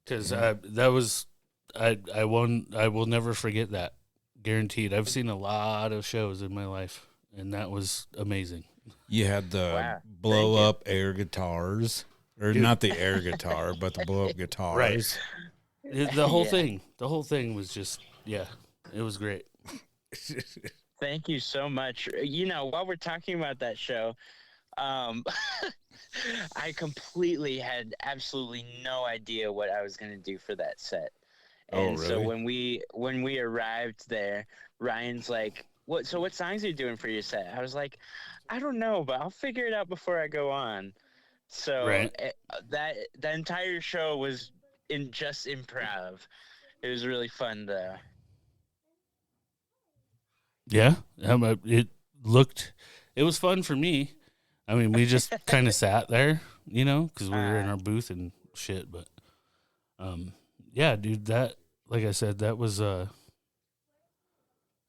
Because that was, I will never forget that. Guaranteed. I've seen a lot of shows in my life, and that was amazing. you had the Wow. blow Thank you. up air guitars, or Dude. not the air guitar, but the blow up guitars. The whole Yeah. thing was just, yeah, it was great. Thank you so much. While we're talking about that show, I completely had absolutely no idea what I was going to do for that set. Oh, And so really? when we arrived there, Ryan's like, what songs are you doing for your set? I was like, I don't know, but I'll figure it out before I go on. So Right. that entire show was in just improv. It was really fun though. Yeah, it it was fun for me. I mean, we just kind of sat there, you know, because we were in our booth and shit. But, yeah, dude, that, like I said, that was,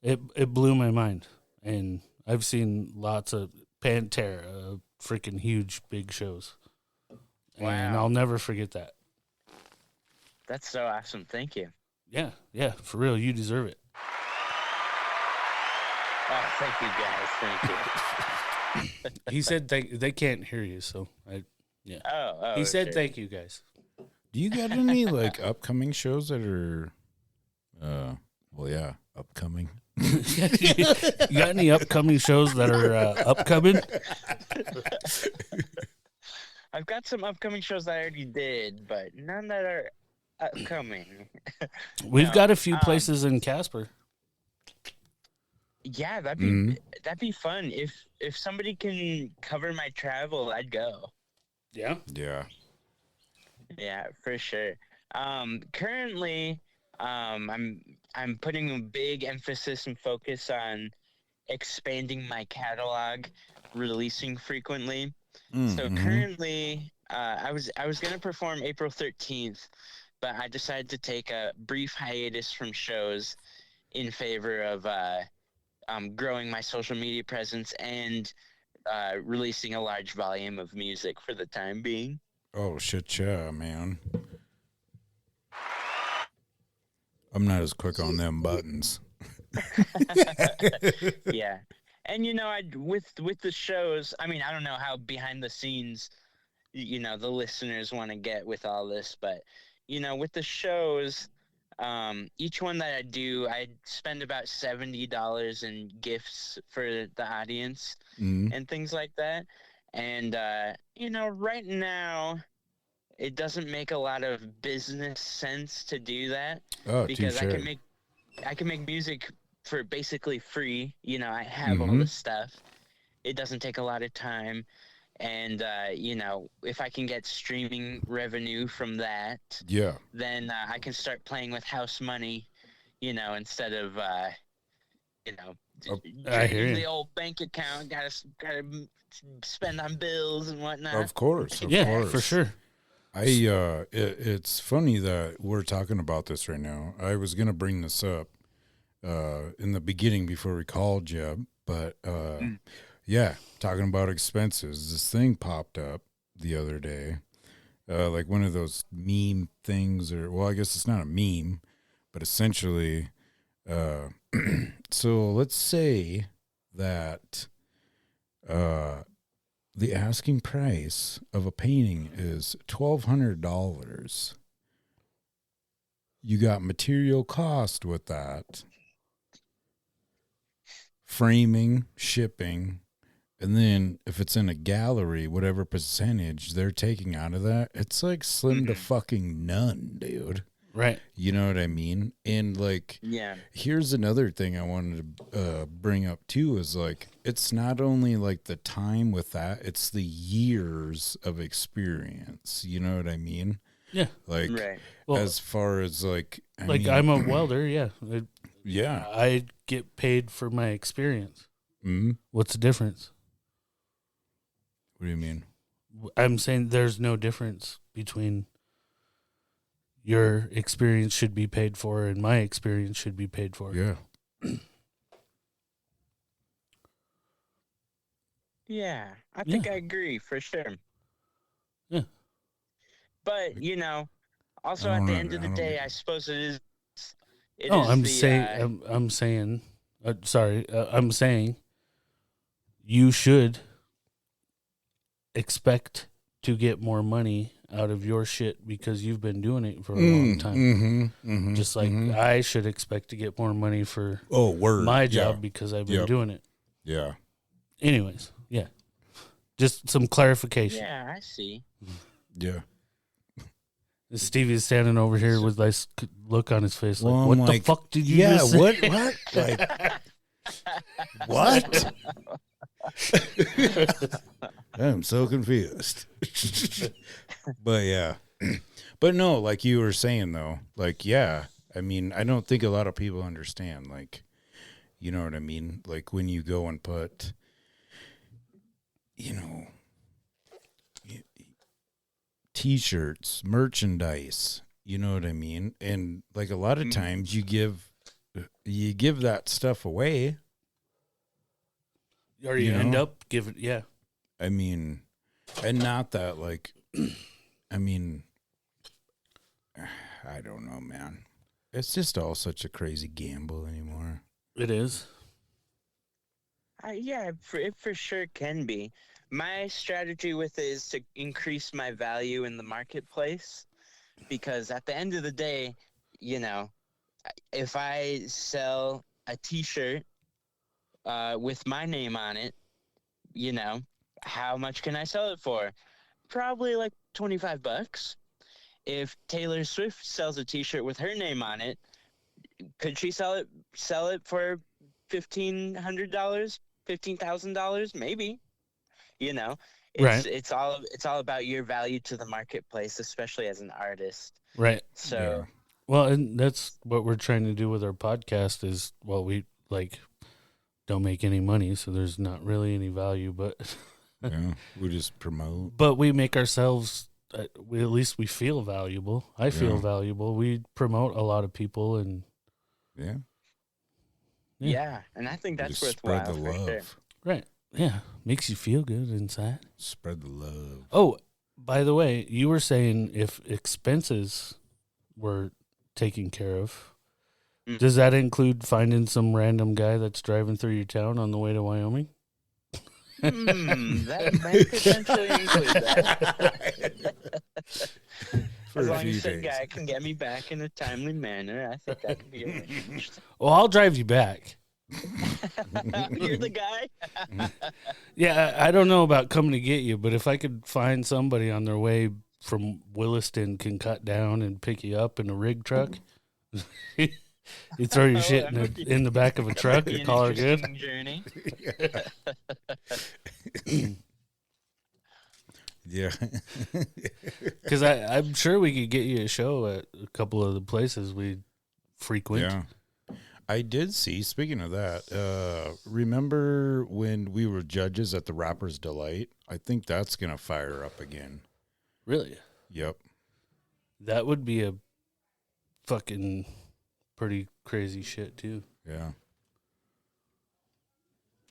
it blew my mind. And I've seen lots of Pantera, freaking huge, big shows. And Wow. I'll never forget that. That's so awesome. Thank you. Yeah, for real, you deserve it. Oh, thank you guys. Thank you. He said they can't hear you, so yeah. Oh, He said sure. thank you, guys. Do you got any like upcoming shows that are, upcoming? You got any upcoming shows that are upcoming? I've got some upcoming shows that I already did, but none that are upcoming. We've No, got a few places in Casper. Yeah, that'd be fun. If somebody can cover my travel, I'd go. Yeah. Yeah. Yeah, for sure. Currently, I'm putting a big emphasis and focus on expanding my catalog, releasing frequently. So currently, I was gonna perform April 13th, but I decided to take a brief hiatus from shows in favor of growing my social media presence and releasing a large volume of music for the time being. Oh shit, yeah, man. I'm not as quick on them buttons. Yeah, and with the shows, I mean, I don't know how behind the scenes, the listeners want to get with all this, but with the shows, each one that I do, I spend about $70 in gifts for the audience and things like that. And right now, it doesn't make a lot of business sense to do that because I can make music for basically free. I have all the stuff. It doesn't take a lot of time. And, if I can get streaming revenue from that, then I can start playing with house money, instead of, I hear draining you. the old bank account. Gotta spend on bills and whatnot. Of course. For sure. It's funny that we're talking about this right now. I was going to bring this up in the beginning before we called you, but yeah, talking about expenses. This thing popped up the other day, like one of those meme things, well, I guess it's not a meme, but essentially, so let's say that the asking price of a painting is $1,200. You got material cost with that, framing, shipping, and then if it's in a gallery, whatever percentage they're taking out of that, it's like slim to fucking none, dude. Right. You know what I mean? And like, Yeah. Here's another thing I wanted to bring up too is like, it's not only like the time with that, it's the years of experience. You know what I mean? Yeah. Like, Right. Well, as far as like, I'm a welder. Yeah. yeah. I get paid for my experience. Mm-hmm. What's the difference? What do you mean? I'm saying there's no difference between your experience should be paid for and my experience should be paid for. Yeah. Yeah, I think I agree for sure. Yeah. But, also at the end of the day, I suppose it is. I'm saying you should expect to get more money out of your shit because you've been doing it for a long time. Just like I should expect to get more money for my job because I've been doing it. Yeah. Anyways, yeah. Just some clarification. Yeah, I see. Yeah. Stevie's standing over here with this look on his face like, Well, what the fuck did you just say? What? Like, what? I'm so confused. But yeah. But no, like you were saying though, like, yeah, I mean, I don't think a lot of people understand, like, you know what I mean? Like when you go and put, you know, T-shirts, merchandise. You know what I mean? And like a lot of times, you give that stuff away. Or you end up giving, yeah. I mean, and not that like, I mean, I don't know, man. It's just all such a crazy gamble anymore. It is. Yeah, it for sure can be. My strategy with it is to increase my value in the marketplace, because at the end of the day, you know, if I sell a T-shirt with my name on it, you know, how much can I sell it for? Probably like $25. If Taylor Swift sells a T-shirt with her name on it, could she sell it for $1,500, $15,000? Maybe. You know, it's all about your value to the marketplace, especially as an artist. Right. So, well, and that's what we're trying to do with our podcast is, well, we like don't make any money, so there's not really any value, but yeah, we just promote. But we make ourselves, at least we feel valuable. I feel valuable. We promote a lot of people, and yeah, and I think that's worthwhile. Spread the love. Sure. Right. Yeah. Makes you feel good inside. Spread the love. Oh, by the way, you were saying if expenses were taken care of, does that include finding some random guy that's driving through your town on the way to Wyoming? That might potentially include that. As long as that guy can get me back in a timely manner, I think that could be arranged. Well, I'll drive you back. You're the guy? Yeah, I don't know about coming to get you, but if I could find somebody on their way from Williston can cut down and pick you up in a rig truck, you throw your shit in the back of a truck and call her good. Journey. Yeah. Because I'm sure we could get you a show at a couple of the places we frequent. Yeah. I did see, speaking of that, remember when we were judges at the Rapper's Delight? I think that's going to fire up again. Really? Yep. That would be a fucking pretty crazy shit, too. Yeah.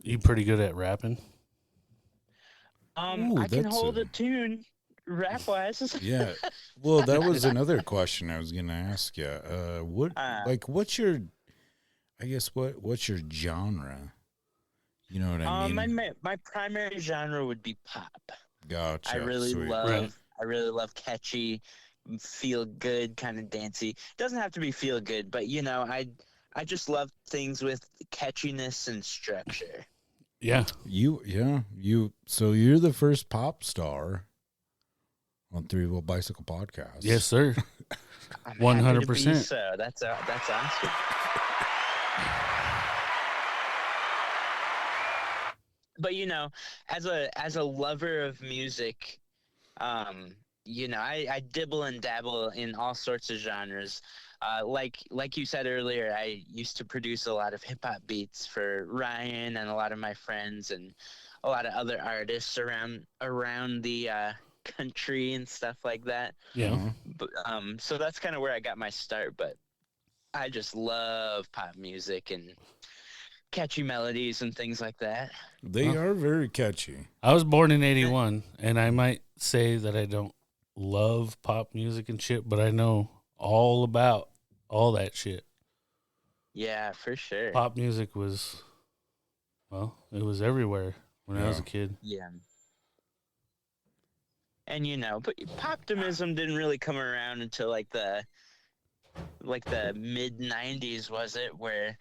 You pretty good at rapping? I can hold a tune, rap-wise. Yeah. Well, that was another question I was going to ask you. What's your... I guess what's your genre? You know what I mean? My primary genre would be pop. Gotcha. I really Sweet. love catchy, feel good, kind of dancey. Doesn't have to be feel good, but you know, I just love things with catchiness and structure. Yeah. So you're the first pop star on Three Wheel Bicycle Podcast. Yes, sir. 100%. So that's awesome. But you know, as a lover of music, you know, I dibble and dabble in all sorts of genres. Like you said earlier, I used to produce a lot of hip hop beats for Ryan and a lot of my friends and a lot of other artists around the country and stuff like that. Yeah. But, so that's kind of where I got my start. But I just love pop music and catchy melodies and things like that. They are very catchy. I was born in 81, and I might say that I don't love pop music and shit, but I know all about all that shit. Yeah, for sure. Pop music was, well, it was everywhere when I was a kid. Yeah. And you know, but poptimism didn't really come around until like the mid 90s, was it, where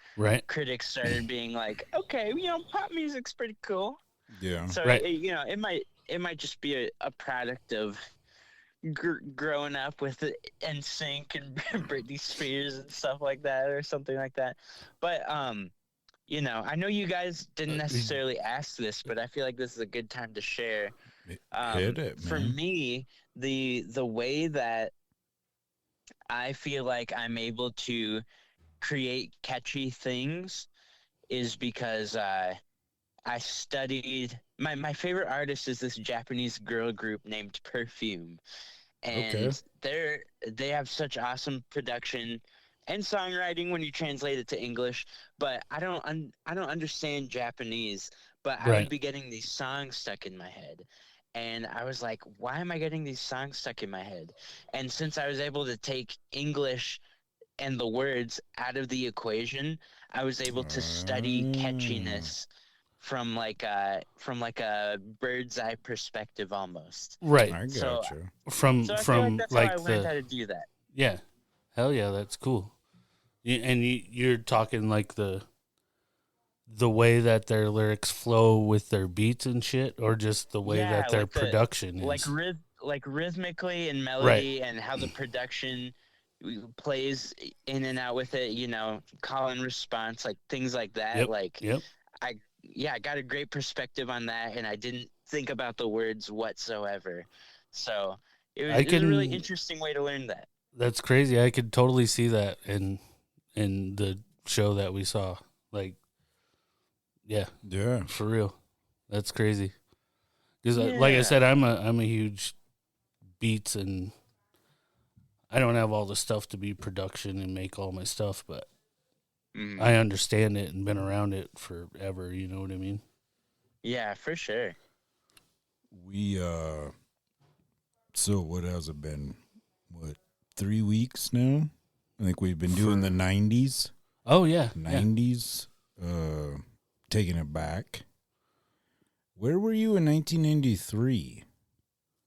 critics started being like, okay, you know, pop music's pretty cool. Yeah. So you know, it might just be a product of growing up with NSYNC and Britney Spears and stuff like that, or something like that. But you know, I know you guys didn't necessarily ask this, but I feel like this is a good time to share. Hit it, man. For me, the way that I feel like I'm able to create catchy things is because I studied. My favorite artist is this Japanese girl group named Perfume, Okay. and they have such awesome production and songwriting when you translate it to English. But I don't understand Japanese, but I would Right. be getting these songs stuck in my head. And I was like, why am I getting these songs stuck in my head? And since I was able to take English and the words out of the equation, I was able to study catchiness from like a bird's eye perspective almost. Right. I So gotcha. so I feel like that's how I like learned how to do that. yeah, hell yeah, that's cool. And you're talking like the way that their lyrics flow with their beats and shit, or just the way Yeah, that their like the production is. like rhythmically and melody and how the production plays in and out with it, you know, call and response, like things like that. Yep. Like Yep. I got a great perspective on that, and I didn't think about the words whatsoever. So it was a really interesting way to learn that. That's crazy. I could totally see that in the show that we saw. Like, yeah, Yeah. for real. That's crazy. Because, like I said, I'm a huge beats, and I don't have all the stuff to be production and make all my stuff, but I understand it and been around it forever. You know what I mean? Yeah, for sure. We so what has it been? What, 3 weeks now? I think we've been doing the 90s. Oh yeah, 90s. Taking it back. Where were you in 1993,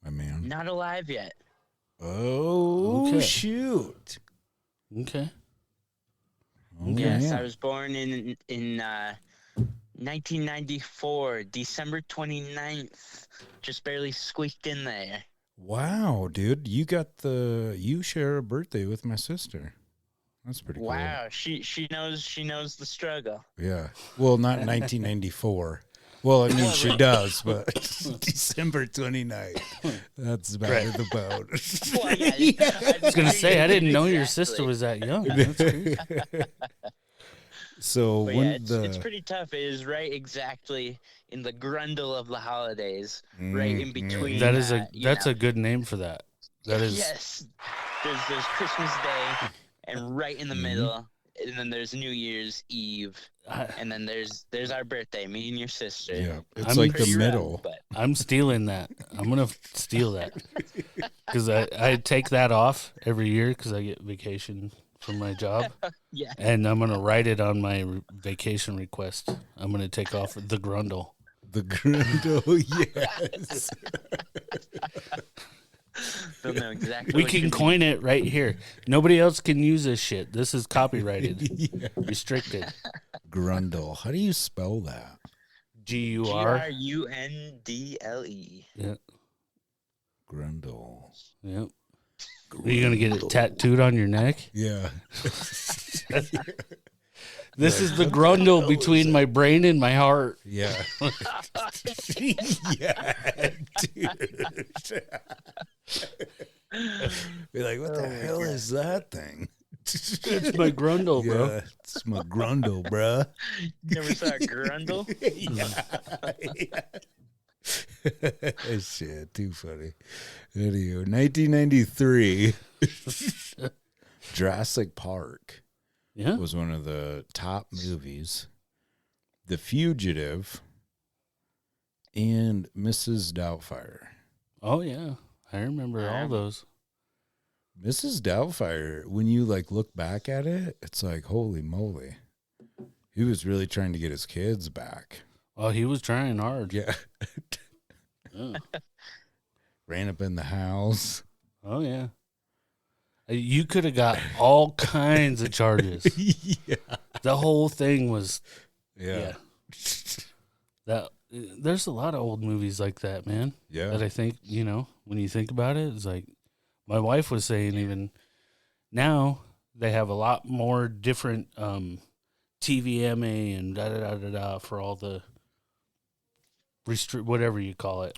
my man? Not alive yet. Oh, Okay. shoot. Okay. Oh, Yes, yeah. I was born in 1994, December 29th. Just barely squeaked in there. Wow, dude. You share a birthday with my sister. That's pretty cool. Wow, she knows the struggle. Yeah. Well, not 1994. Well, I mean, she does, but December 29th. That's about the boat. Well, yeah, I was gonna say I didn't know your sister was that young. That's crazy. So But when yeah, it's pretty tough. It is right exactly in the grundle of the holidays, right in between. That is you know. a good name for that. That is Yes. There's Christmas Day, and right in the middle, and then there's New Year's Eve, and then there's our birthday, me and your sister. yeah, it's I'm like the Pretty rough, middle. but I'm stealing that. I'm gonna steal that because I take that off every year because I get vacation from my job, yeah. and I'm gonna write it on my vacation request. I'm gonna take off the grundle. The grundle, yes. Don't know exactly. We what can you coin it right here. Nobody else can use this shit. This is copyrighted, Yeah. restricted. Grundle. How do you spell that? GUR. GRUNDLE. Yeah. Grundle. Yep. Are you gonna get it tattooed on your neck? Yeah. This is the grundle between my brain and my heart. Yeah. Yeah, dude. Be like, what the hell is that thing? It's my grundle, bro. Yeah, it's my grundle, bruh. Never saw a grundle. Shit, too funny. Anyway, 1993, Jurassic Park Yeah. was one of the top movies. The Fugitive and Mrs. Doubtfire. Oh yeah, I remember all those. Mrs. Doubtfire, when you like look back at it, it's like, holy moly. He was really trying to get his kids back. Oh, he was trying hard. Yeah. Yeah. Ran up in the house. Oh yeah. You could have got all kinds of charges. Yeah. The whole thing was Yeah. that. There's a lot of old movies like that, man. Yeah. That I think, you know, when you think about it, it's like my wife was saying. Even now, they have a lot more different TVMA and da da da da da for all the whatever you call it.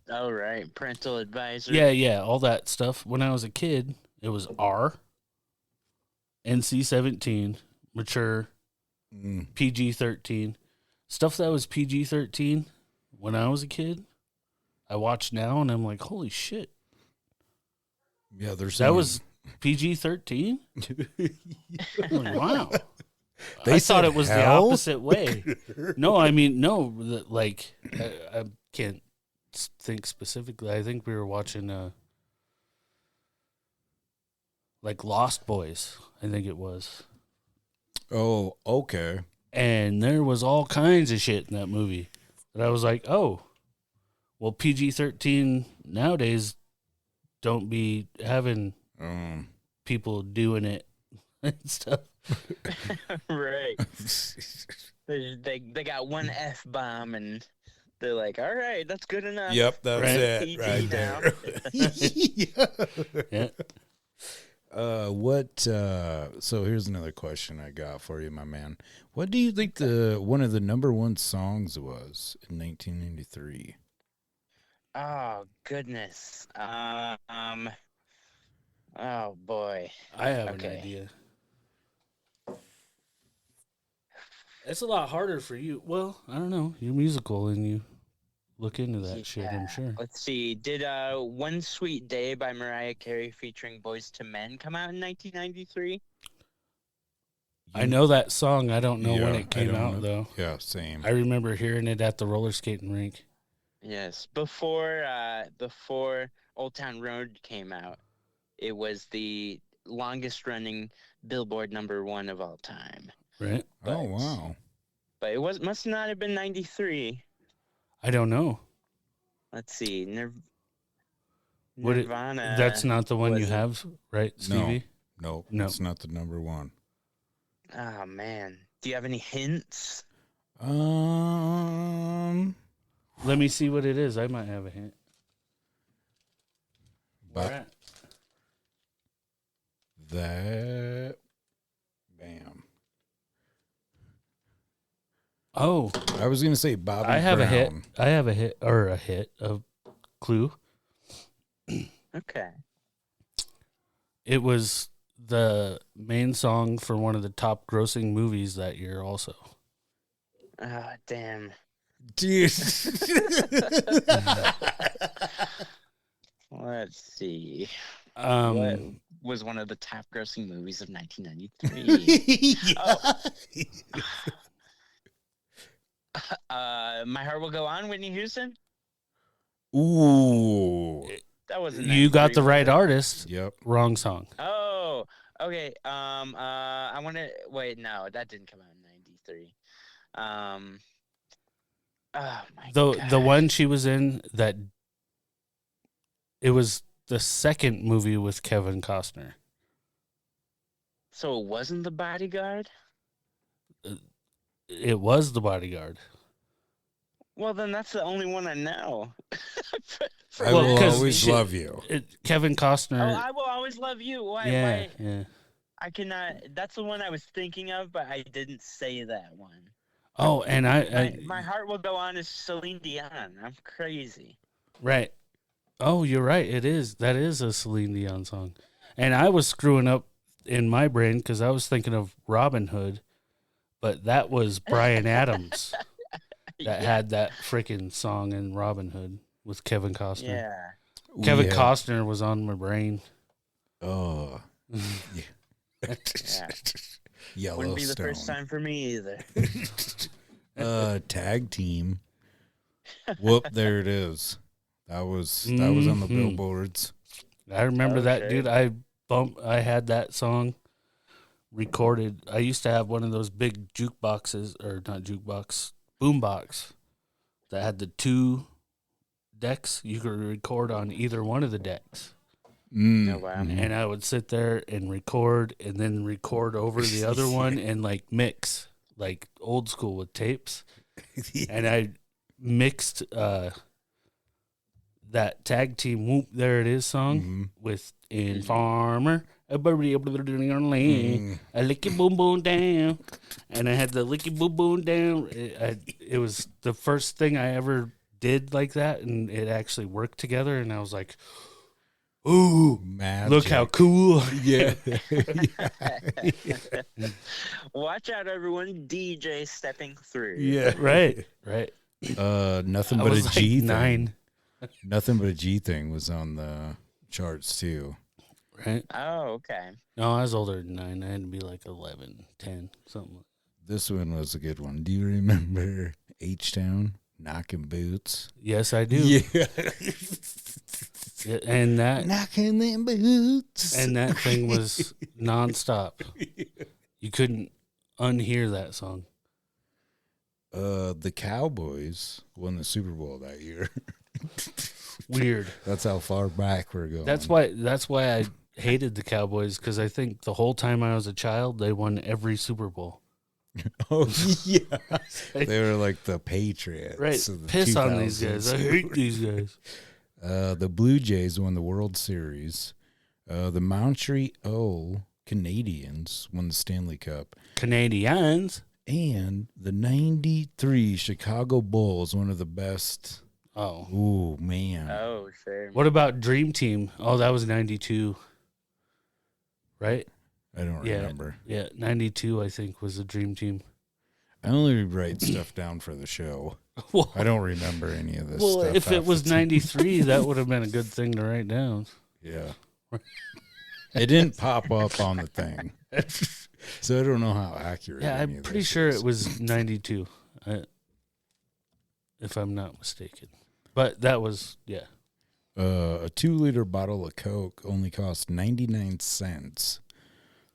Oh right, parental advisor. Yeah, all that stuff. When I was a kid, it was R, NC-17, mature, PG-13. stuff that was PG-13 when I was a kid, I watch now and I'm like, holy shit. Yeah, there's That was PG-13? Like, wow. They I thought said it was the hell? opposite way. No, I mean, no, like, I can't think specifically. I think we were watching, like, Lost Boys, I think it was. Oh, okay. And there was all kinds of shit in that movie. But I was like, oh, well, PG-13 nowadays don't be having people doing it and stuff. Right. They got one F-bomb and they're like, all right, that's good enough. Yep, that's Right. it PG right now. there. Yeah. So here's another question I got for you, my man. What do you think one of the number one songs was in 1993? Oh, goodness. Oh, boy. I have an Okay. idea. It's a lot harder for you. Well, I don't know. You're musical and you look into that shit, I'm sure. Let's see. Did One Sweet Day by Mariah Carey featuring Boys to Men come out in 1993? I know that song. I don't know when Yeah, it came I don't out, know. though. Yeah, same. I remember hearing it at the roller skating rink. Yes. Before Old Town Road came out, it was the longest running Billboard #1 of all time. Right? Oh, wow. But it must not have been 93. I don't know. Let's see. Would it- Nirvana. That's not the one you was it- have, right, Stevie? No, No. it's not the number one. Oh, man. Do you have any hints? Let me see what it is. I might have a hint. But All right. that, bam. Oh, I was gonna say Bobby I have Brown. a hit. I have a hit, a clue. Okay. It was the main song for one of the top grossing movies that year also. Oh, damn. Dude. Let's see. What Um, was one of the top grossing movies of 1993? My Heart Will Go On, Whitney Houston? Ooh. That wasn't you got 93, the was right it? artist. Yep. Wrong song. Oh, okay. I want to wait. No, that didn't come out in '93. Oh my The God. one she was in that it was the second movie with Kevin Costner. So it wasn't The Bodyguard? It was The Bodyguard. Well, then that's the only one I know. I Well, will 'cause always she- love you. Kevin Oh, Costner. I Will Always Love You. Why? yeah, Why? yeah. I cannot. That's the one I was thinking of, but I didn't say that one. Oh, and My Heart Will Go On is Celine Dion. I'm crazy. right. Oh, you're right. It is. That is a Celine Dion song. And I was screwing up in my brain because I was thinking of Robin Hood, but that was Brian Adams that had that freaking song in Robin Hood with Kevin Costner. Yeah. Kevin Yeah. Costner was on my brain. Oh. Yeah. Yellowstone. Wouldn't be the first time for me either. Tag team. Whoop, there it is. That was on the Mhm. billboards. I remember that, Okay. dude. I had that song recorded. I used to have one of those big jukeboxes, or not jukebox, boombox that had the two decks. You could record on either one of the decks. Mm. Oh, wow. And I would sit there and record and then record over the other one and like mix, like old school with tapes. And I mixed that tag team Whoop There It Is song Mhm. with Informer. A Mm. licky boom boom down. And I had the licky boom boom down. It was the first thing I ever did like that, and it actually worked together. And I was like, Ooh, Magic. look how cool. Yeah. Watch out, everyone! DJ stepping through. Yeah. Right. Nothing I but was a G like 9. thing. Nothing but a G thing was on the charts too. Right? Oh, okay. No, I was older than 9. I had to be like 11, 10, something. This one was a good one. Do you remember H-Town knocking boots? Yes, I do. Yeah. Yeah, and that Knocking them boots. and that thing was nonstop. You couldn't unhear that song. The Cowboys won the Super Bowl that year. Weird. That's how far back we're going. That's why I hated the Cowboys, because I think the whole time I was a child they won every Super Bowl. Oh yeah, they were like the Patriots. Right. of the Piss on these guys. I 2000s. hate these guys. The Blue Jays won the World Series. The Montreal Canadiens won the Stanley Cup. Canadians. And the 93 Chicago Bulls, one of the best. Oh. Ooh, man. Oh, sure. What about Dream Team? Oh, that was 92. Right? I don't remember. Yeah, 92 I think was the Dream Team. I only write stuff down for the show. Well, I don't remember any of this well stuff. if it half was the time. 93, that would have been a good thing to write down. Yeah. It didn't pop up on the thing. So I don't know how accurate. Yeah, any I'm of pretty this sure is. it was 92, if I'm not mistaken. But that was, yeah. A 2-liter bottle of Coke only cost 99 cents.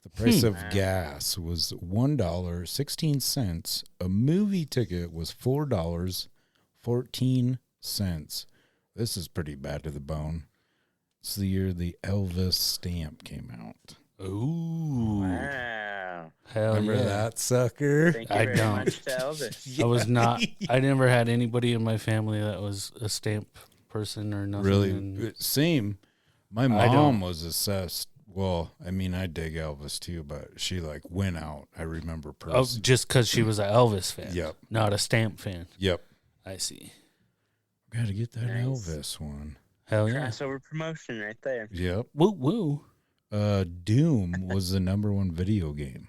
The price of gas was $1.16. A movie ticket was $4.14. This is pretty bad to the bone. It's the year the Elvis stamp came out. Ooh. Wow. Hell Remember yeah. that sucker? Thank you I very don't. much to Elvis. I was not, I never had anybody in my family that was a stamp person or nothing. Really? and- Same. My I mom don't. was obsessed. Well, I mean, I dig Elvis too, but she like went out. I remember Oh, person. just because she was an Elvis fan. Yep. Not a stamp fan. Yep. I see. Got to get that Nice. Elvis one. Hell yeah. Crossover promotion right there. Yep. Woo woo. Doom was the #1 video game.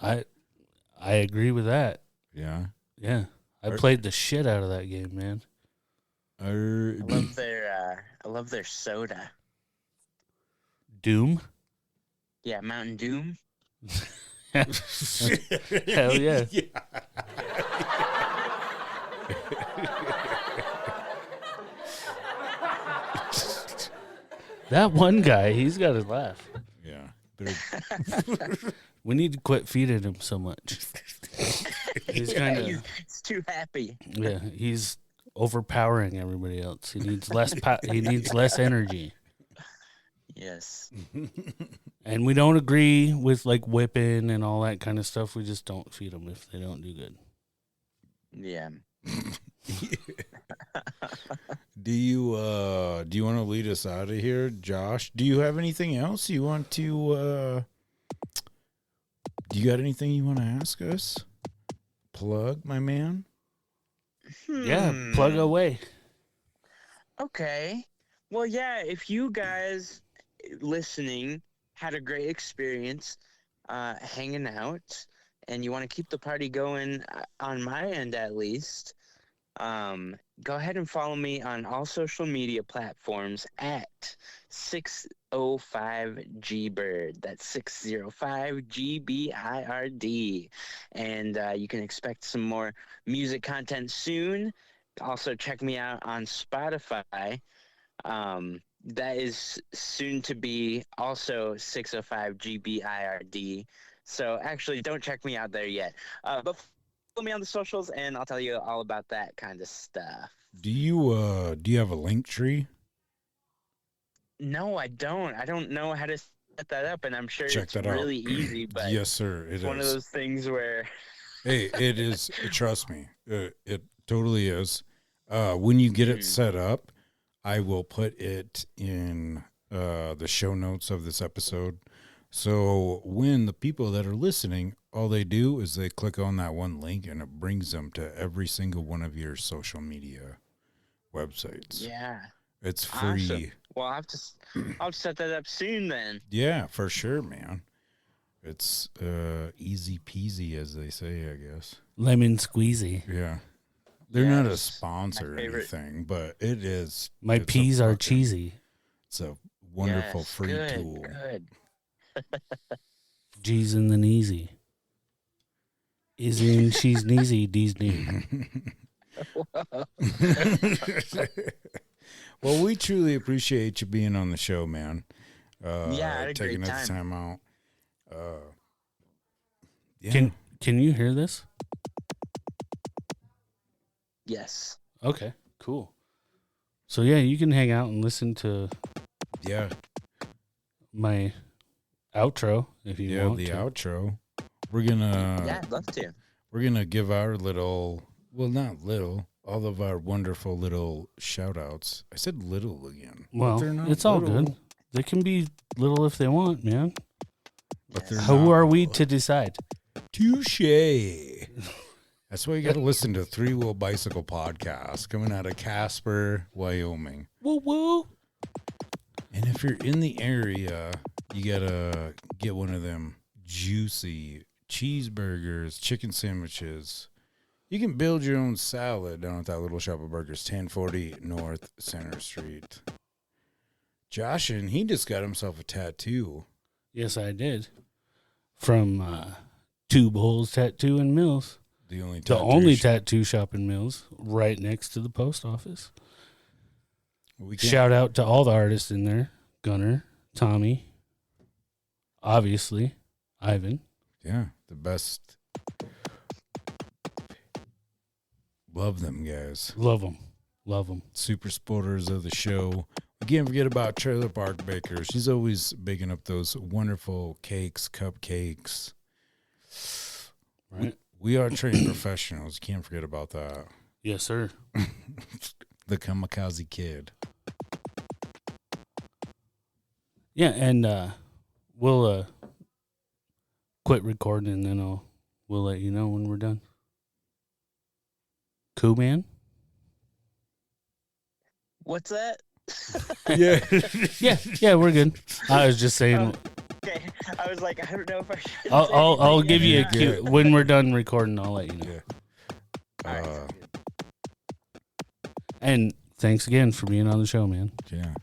I agree with that. Yeah. Yeah. I played the shit out of that game, man. I love their soda. Doom? Yeah, Mountain Doom. Hell yeah. That one guy, he's got to laugh. Yeah. We need to quit feeding him so much. He's kind of, He's too happy. yeah, he's overpowering everybody else. He needs less he needs less energy. Yes. And we don't agree with like whipping and all that kind of stuff. We just don't feed them if they don't do good. Yeah. Do you want to lead us out of here, Josh? Do you have anything else you want to do you got anything you want to ask us? Plug, my man? Yeah, plug away. Okay. Well, yeah, if you guys listening had a great experience hanging out and you want to keep the party going on my end at least, go ahead and follow me on all social media platforms at 605GBird. That's 605GBIRD. And you can expect some more music content soon. Also, check me out on Spotify. That is soon to be also 605GBIRD. So actually, don't check me out there yet. But follow me on the socials, and I'll tell you all about that kind of stuff. Do you have a link tree? No, I don't. I don't know how to set that up, and I'm sure Check it's that out. really easy. But Yes, sir. it's one of those things where Hey, it is. Trust me, it totally is. When you get it set up, I will put it in the show notes of this episode. So when the people that are listening, all they do is they click on that one link, and it brings them to every single one of your social media websites. yeah. It's free. Awesome. Well, I'll set that up soon then. Yeah, for sure, man. It's easy peasy, as they say, I guess. Lemon squeezy. Yeah. They're not a Yes, sponsor or my favorite. anything, but it is. My it's a peas are fucking- cheesy. It's a wonderful Yes, free good, tool. Good. G's and the kneesy. Izzy and she's kneesy, D's knee. Well, we truly appreciate you being on the show, man. Yeah, I had a taking great the time. time out. Yeah. Can you hear this? Yes. Okay, cool. So yeah, you can hang out and listen to Yeah. my outro if you Yeah, want the to. outro. We're gonna Yeah, I'd love to. we're gonna give our little, well, not little, all of our wonderful little shout outs. I said little again. But Well, they're not it's all little, good. They can be little if they want, man. But they're Who not are we little. to decide? Touche. That's why you got to listen to Three Wheel Bicycle Podcast coming out of Casper, Wyoming. Woo woo. And if you're in the area, you got to get one of them juicy cheeseburgers, chicken sandwiches. You can build your own salad down at that little shop of burgers, 1040 North Center Street. Josh, and he just got himself a tattoo. Yes, I did. From Tube Holes Tattoo and Mills. The only The only tattoo shop in Mills, right next to the post office. we can't- Shout out to all the artists in there. Gunner, Tommy, obviously, Ivan. Yeah, the best. Love them guys. Love them. Love them. Super supporters of the show. We can't forget about Trailer Park Baker. She's always baking up those wonderful cakes, cupcakes. Right? We are trained professionals. Can't forget about that. Yes, sir. The Kamikaze Kid. Yeah, and we'll quit recording and then we'll let you know when we're done. Cool, man? What's that? Yeah. Yeah, we're good. I was just saying, Okay. I was like, I don't know if I should. I'll give you a Yeah. cue. When we're done recording, I'll let you know. Yeah. All right, sounds good. And thanks again for being on the show, man. Yeah.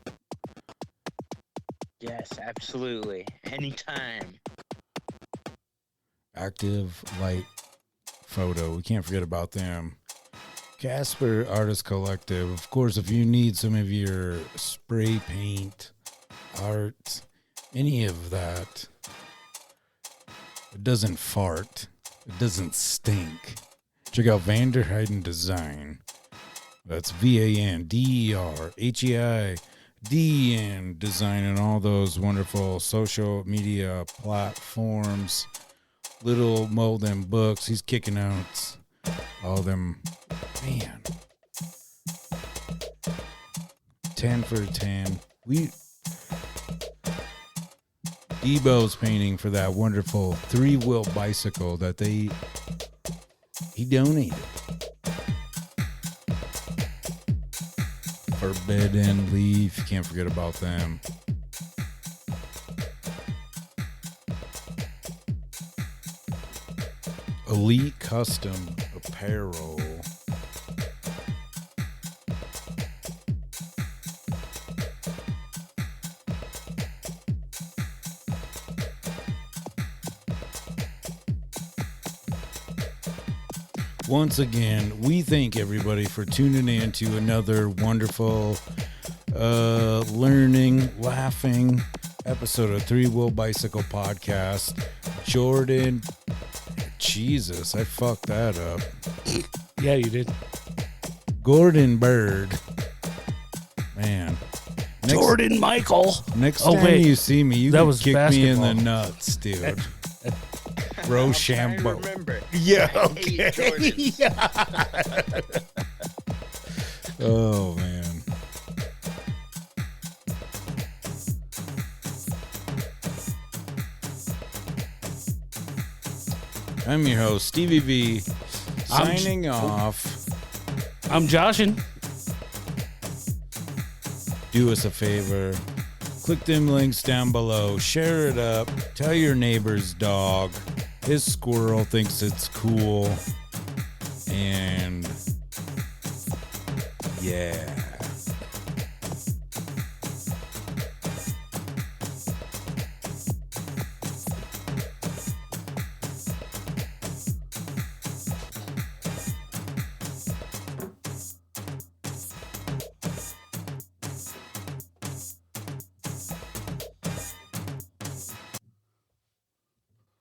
Yes, absolutely. Anytime. Active Light Photo. We can't forget about them. Casper Artist Collective. Of course, if you need some of your spray paint, art, any of that, it doesn't fart. It doesn't stink. Check out Vanderheiden Design. That's VANDERHEIDEN Design and all those wonderful social media platforms. Little Mo them books. He's kicking out all them. Man. 10 for 10. Debo's painting for that wonderful 3-wheel bicycle that he donated. Forbidden Leaf. Can't forget about them. Elite Custom Apparel. Once again, we thank everybody for tuning in to another wonderful, learning, laughing episode of Three Wheel Bicycle Podcast. Jordan, Jesus, I fucked that up. Yeah, you did. Gordon Bird, man. Jordan Michael. Next Oh, time wait. you see me, you That can was kick me in the basketball. nuts, dude. I'm trying to Rochambeau. remember. Yeah, I hate Jordans. Oh, man. I'm your host, Stevie V, signing off. I'm Joshin. do us a favor. Click them links down below. Share it up. Tell your neighbor's dog. His squirrel thinks it's cool. And yeah.